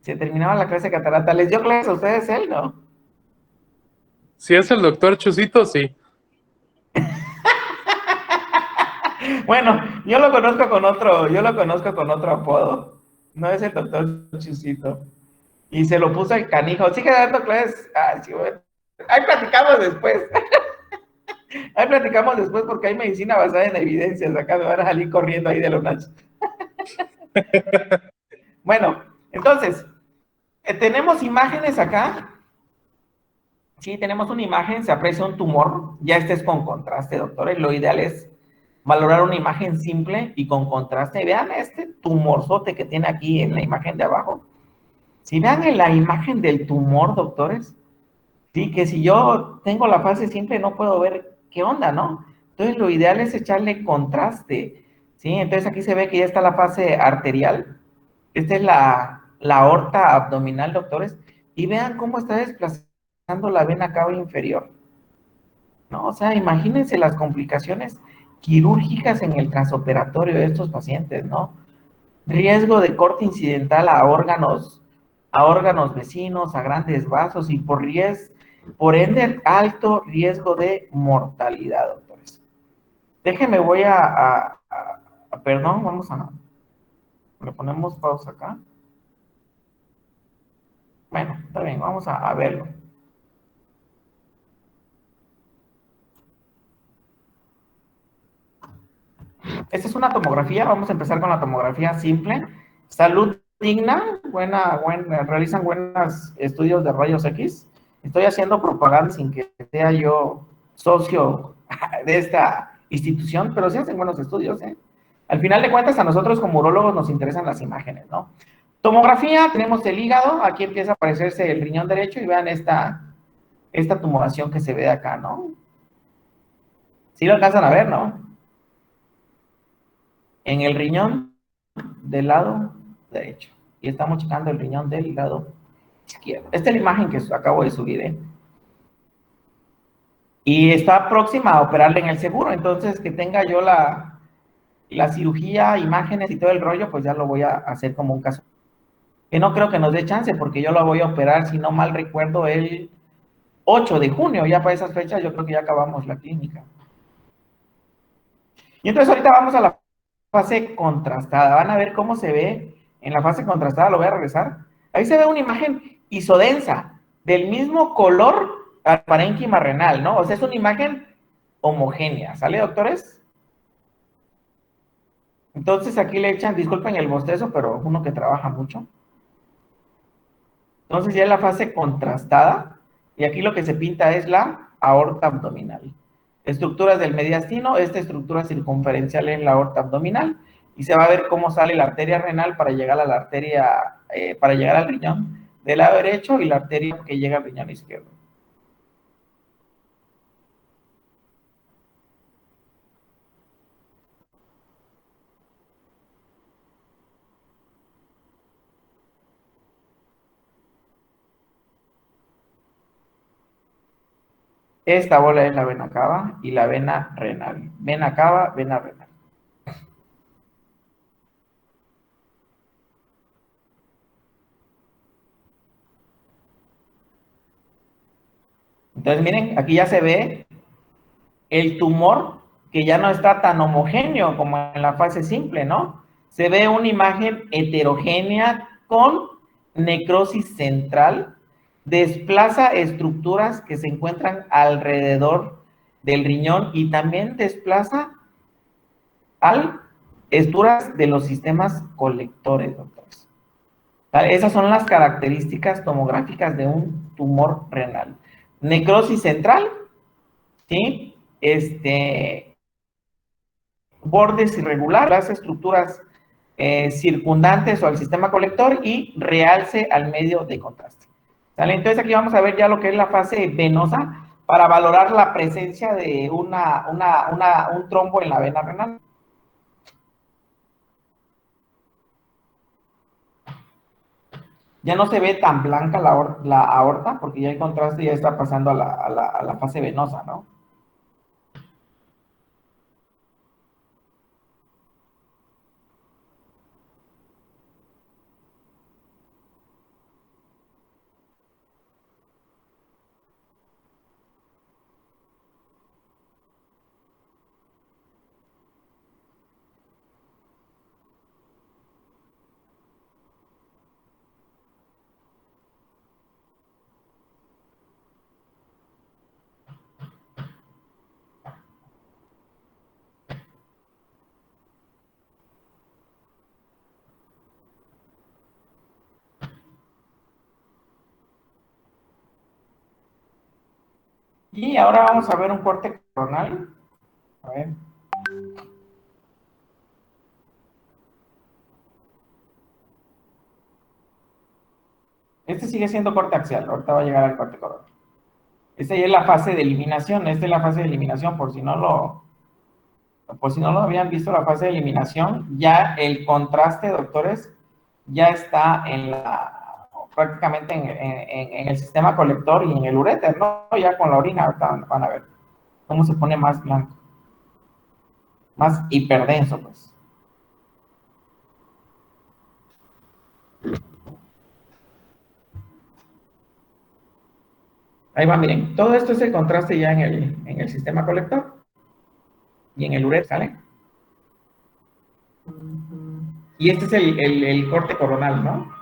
Se terminaba la clase de catarata. ¿Les dio clases a ustedes él, no? Si es el doctor Chusito, sí. Bueno, yo lo conozco con otro apodo. No es el doctor Chusito. Y se lo puso el canijo. Sigue dando clases. Ah, sí, bueno. Ahí platicamos después. Ahí platicamos después porque hay medicina basada en evidencias. Acá me van a salir corriendo ahí de los nachos. Bueno, entonces, tenemos imágenes acá. Sí, tenemos una imagen, se aprecia un tumor. Ya este es con contraste, doctores. Lo ideal es valorar una imagen simple y con contraste. Vean este tumorzote que tiene aquí en la imagen de abajo. Si vean en la imagen del tumor, doctores, sí, que si yo tengo la fase simple no puedo ver qué onda, ¿no? Entonces lo ideal es echarle contraste, ¿sí? Entonces aquí se ve que ya está la fase arterial. Esta es la aorta abdominal, doctores. Y vean cómo está desplazando la vena cava inferior, ¿no? O sea, imagínense las complicaciones quirúrgicas en el transoperatorio de estos pacientes, ¿no? Riesgo de corte incidental a órganos vecinos, a grandes vasos y por ende, alto riesgo de mortalidad, doctores. Déjenme, voy perdón, le ponemos pausa acá. Bueno, está bien, vamos a verlo. Esta es una tomografía, vamos a empezar con la tomografía simple. Salud digna, realizan buenos estudios de rayos X. Estoy haciendo propaganda sin que sea yo socio de esta institución, pero sí hacen buenos estudios, ¿eh? Al final de cuentas, a nosotros como urólogos nos interesan las imágenes, ¿no? Tomografía, tenemos el hígado, aquí empieza a aparecerse el riñón derecho y vean esta tumoración que se ve acá, ¿no? Sí lo alcanzan a ver, ¿no? En el riñón del lado derecho. Y estamos checando el riñón del lado izquierdo. Esta es la imagen que acabo de subir, ¿eh? Y está próxima a operarle en el seguro, entonces que tenga yo la cirugía, imágenes y todo el rollo, pues ya lo voy a hacer como un caso. Que no creo que nos dé chance, porque yo lo voy a operar, si no mal recuerdo, el 8 de junio, ya para esas fechas yo creo que ya acabamos la clínica. Y entonces ahorita vamos a la fase contrastada, van a ver cómo se ve en la fase contrastada, lo voy a regresar. Ahí se ve una imagen isodensa, del mismo color al parénquima renal, ¿no? O sea, es una imagen homogénea, ¿sale, doctores? Entonces aquí le echan, disculpen el bostezo, pero uno que trabaja mucho. Entonces ya es la fase contrastada, y aquí lo que se pinta es la aorta abdominal. Estructuras del mediastino, esta estructura circunferencial en la aorta abdominal, y se va a ver cómo sale la arteria renal para llegar a la arteria, para llegar al riñón del lado derecho y la arteria que llega al riñón izquierdo. Esta bola es la vena cava y la vena renal. Vena cava, vena renal. Entonces, miren, aquí ya se ve el tumor que ya no está tan homogéneo como en la fase simple, ¿no? Se ve una imagen heterogénea con necrosis central, desplaza estructuras que se encuentran alrededor del riñón y también desplaza estructuras de los sistemas colectores, doctores. Esas son las características tomográficas de un tumor renal. Necrosis central, ¿sí? Bordes irregulares, las estructuras circundantes o al sistema colector y realce al medio de contraste. ¿Sale? Entonces aquí vamos a ver ya lo que es la fase venosa para valorar la presencia de un trombo en la vena renal. Ya no se ve tan blanca la aorta porque ya el contraste ya está pasando a la fase venosa, ¿no? Y ahora vamos a ver un corte coronal. A ver. Este sigue siendo corte axial, ahorita va a llegar al corte coronal. Esta ya es la fase de eliminación, esta es la fase de eliminación, por si no lo habían visto, la fase de eliminación, ya el contraste, doctores, ya está prácticamente en el sistema colector y en el uréter, ¿no? Ya con la orina, ahorita van a ver cómo se pone más blanco, más hiperdenso, pues. Ahí va, miren, todo esto es el contraste ya en el sistema colector y en el uréter, ¿sale? Y este es el corte coronal, ¿no?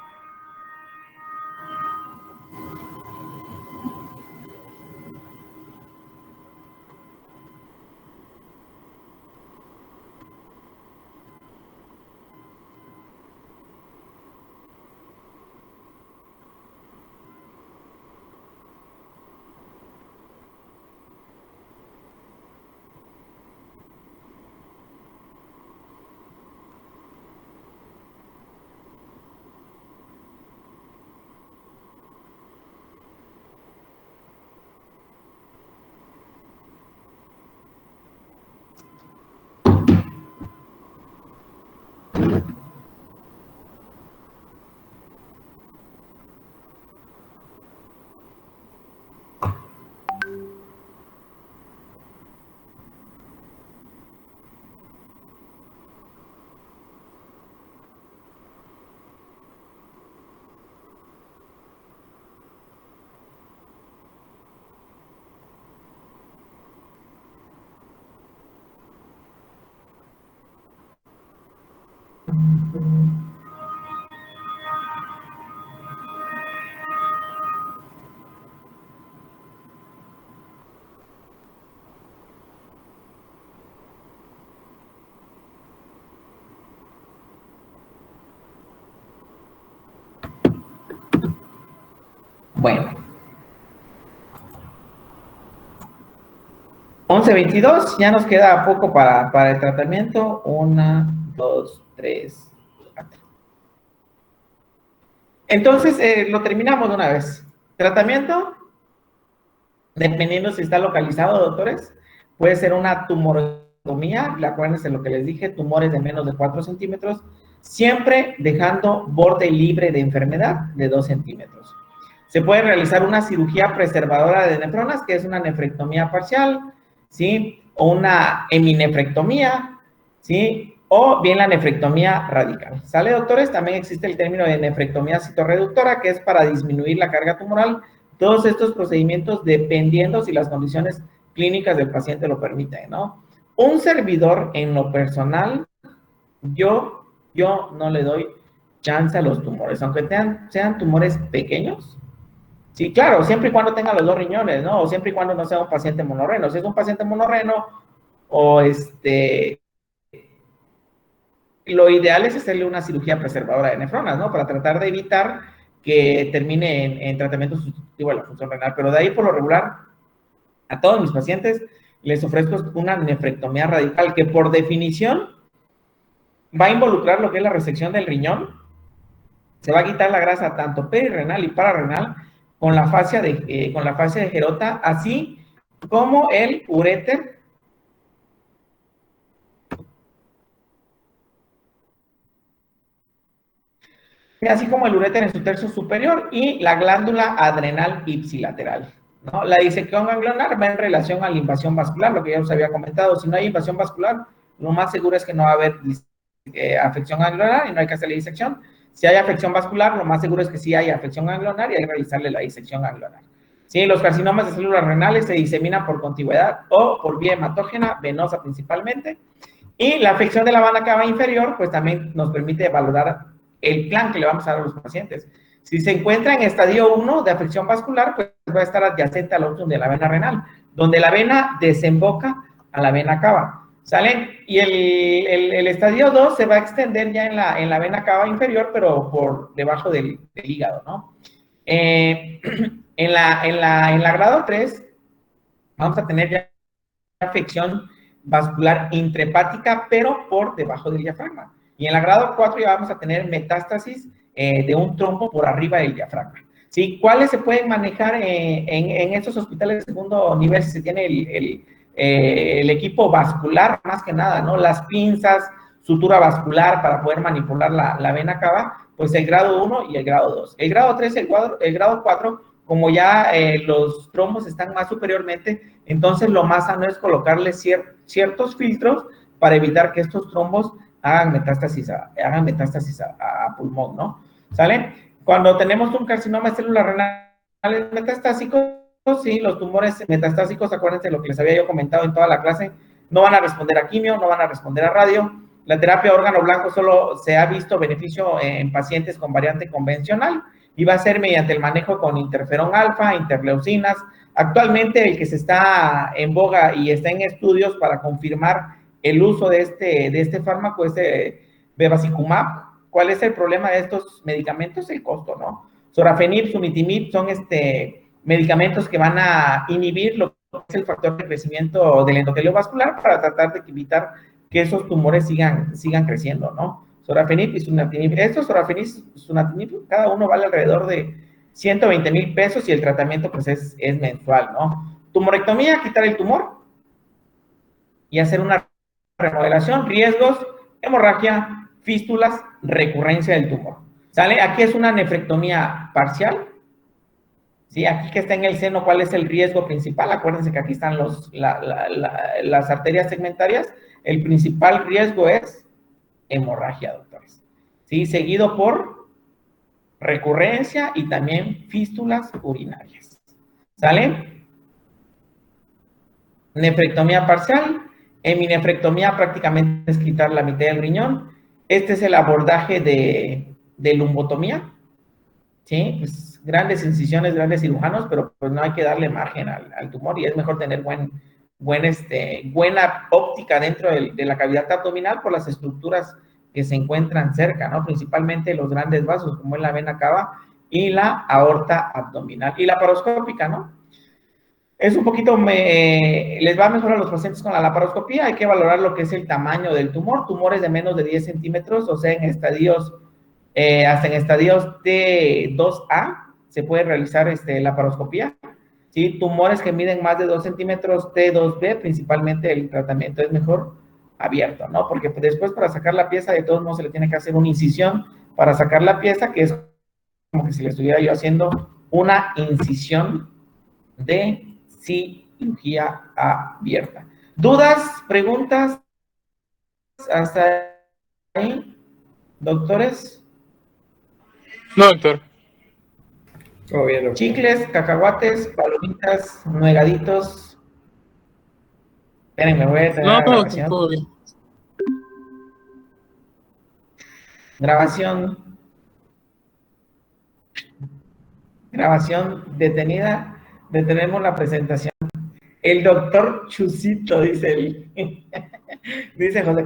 Bueno. 11:22, ya nos queda poco para el tratamiento. 1, 2, 3, 4. Entonces, lo terminamos de una vez. Tratamiento, dependiendo si está localizado, doctores, puede ser una tumorectomía, acuérdense lo que les dije, tumores de menos de 4 centímetros, siempre dejando borde libre de enfermedad de 2 centímetros. Se puede realizar una cirugía preservadora de nefronas, que es una nefrectomía parcial, ¿sí? O una heminefrectomía, ¿sí? O bien la nefrectomía radical. ¿Sale, doctores? También existe el término de nefrectomía citorreductora, que es para disminuir la carga tumoral. Todos estos procedimientos dependiendo si las condiciones clínicas del paciente lo permiten, ¿no? Un servidor, en lo personal, yo no le doy chance a los tumores, aunque sean tumores pequeños. Sí, claro, siempre y cuando tenga los 2 riñones, ¿no? O siempre y cuando no sea un paciente monorreno. Si es un paciente monorreno, o lo ideal es hacerle una cirugía preservadora de nefronas, ¿no? Para tratar de evitar que termine en tratamiento sustitutivo de la función renal. Pero de ahí, por lo regular, a todos mis pacientes les ofrezco una nefrectomía radical, que por definición va a involucrar lo que es la resección del riñón. Se va a quitar la grasa tanto perirenal y pararrenal, con la fascia de Gerota, así como el uréter, en su tercio superior, y la glándula adrenal ipsilateral, ¿no? La disección ganglionar va en relación a la invasión vascular, lo que ya os había comentado. Si no hay invasión vascular, lo más seguro es que no va a haber afección ganglionar y no hay que hacerle disección. Si hay afección vascular, lo más seguro es que sí hay afección ganglionar y hay que realizarle la disección ganglionar. Sí, los carcinomas de células renales se diseminan por contigüidad o por vía hematógena, venosa principalmente. Y la afección de la vena cava inferior, pues también nos permite valorar el plan que le vamos a dar a los pacientes. Si se encuentra en estadio 1 de afección vascular, pues va a estar adyacente al óseo de la vena renal, donde la vena desemboca a la vena cava. ¿Sale? Y el estadio 2 se va a extender ya en la vena cava inferior, pero por debajo del hígado, ¿no? En la grado 3 vamos a tener ya afección vascular intrahepática, pero por debajo del diafragma. Y en la grado 4 ya vamos a tener metástasis de un trombo por arriba del diafragma. ¿Sí? ¿Cuáles se pueden manejar en estos hospitales de segundo nivel si se tiene el equipo vascular, más que nada, ¿no? Las pinzas, sutura vascular para poder manipular la vena cava, pues el grado 1 y el grado 2. El grado 3 y el grado 4, como ya los trombos están más superiormente, entonces lo más sano es colocarle ciertos filtros para evitar que estos trombos hagan metástasis a pulmón, ¿no? ¿Sale? Cuando tenemos un carcinoma de células renales metastásicos, sí, los tumores metastásicos, acuérdense lo que les había yo comentado en toda la clase, no van a responder a quimio, no van a responder a radio. La terapia órgano blanco solo se ha visto beneficio en pacientes con variante convencional y va a ser mediante el manejo con interferón alfa, interleucinas. Actualmente el que se está en boga y está en estudios para confirmar el uso de este fármaco es bevacizumab. ¿Cuál es el problema de estos medicamentos? El costo, ¿no? Sorafenib, sunitinib son medicamentos que van a inhibir lo que es el factor de crecimiento del endotelio vascular para tratar de evitar que esos tumores sigan creciendo, ¿no? Sorafenib y sunitinib. Estos sorafenib y sunitinib, cada uno vale alrededor de 120,000 pesos y el tratamiento pues es mensual, ¿no? Tumorectomía, quitar el tumor y hacer una remodelación, riesgos, hemorragia, fístulas, recurrencia del tumor. ¿Sale? Aquí es una nefrectomía parcial. ¿Sí? Aquí que está en el seno, ¿cuál es el riesgo principal? Acuérdense que aquí están las arterias segmentarias. El principal riesgo es hemorragia, doctores. ¿Sí? Seguido por recurrencia y también fístulas urinarias. ¿Sale? Nefrectomía parcial. Heminefrectomía prácticamente es quitar la mitad del riñón. Este es el abordaje de lumbotomía, ¿sí? Pues grandes incisiones, grandes cirujanos, pero pues no hay que darle margen al tumor y es mejor tener buena óptica dentro de la cavidad abdominal por las estructuras que se encuentran cerca, ¿no? Principalmente los grandes vasos, como es la vena cava y la aorta abdominal. Y la laparoscópica, ¿no? Es un poquito, les va mejor a los pacientes con la laparoscopía, hay que valorar lo que es el tamaño del tumor, tumores de menos de 10 centímetros, o sea, en estadios, hasta en estadios de 2A, se puede realizar laparoscopía, ¿sí? Tumores que miden más de 2 centímetros, T2B, principalmente el tratamiento es mejor abierto, ¿no? Porque después para sacar la pieza, de todos modos se le tiene que hacer una incisión para sacar la pieza, que es como que si le estuviera yo haciendo una incisión de cirugía abierta. ¿Dudas? ¿Preguntas? ¿Hasta ahí? ¿Doctores? No, doctor. Todo bien, doctor. Chicles, cacahuates, palomitas, nuegaditos. Espérenme, voy a tener No, la doctor, grabación. todo bien. Grabación detenida. Detenemos la presentación. El doctor Chusito, dice él. Dice José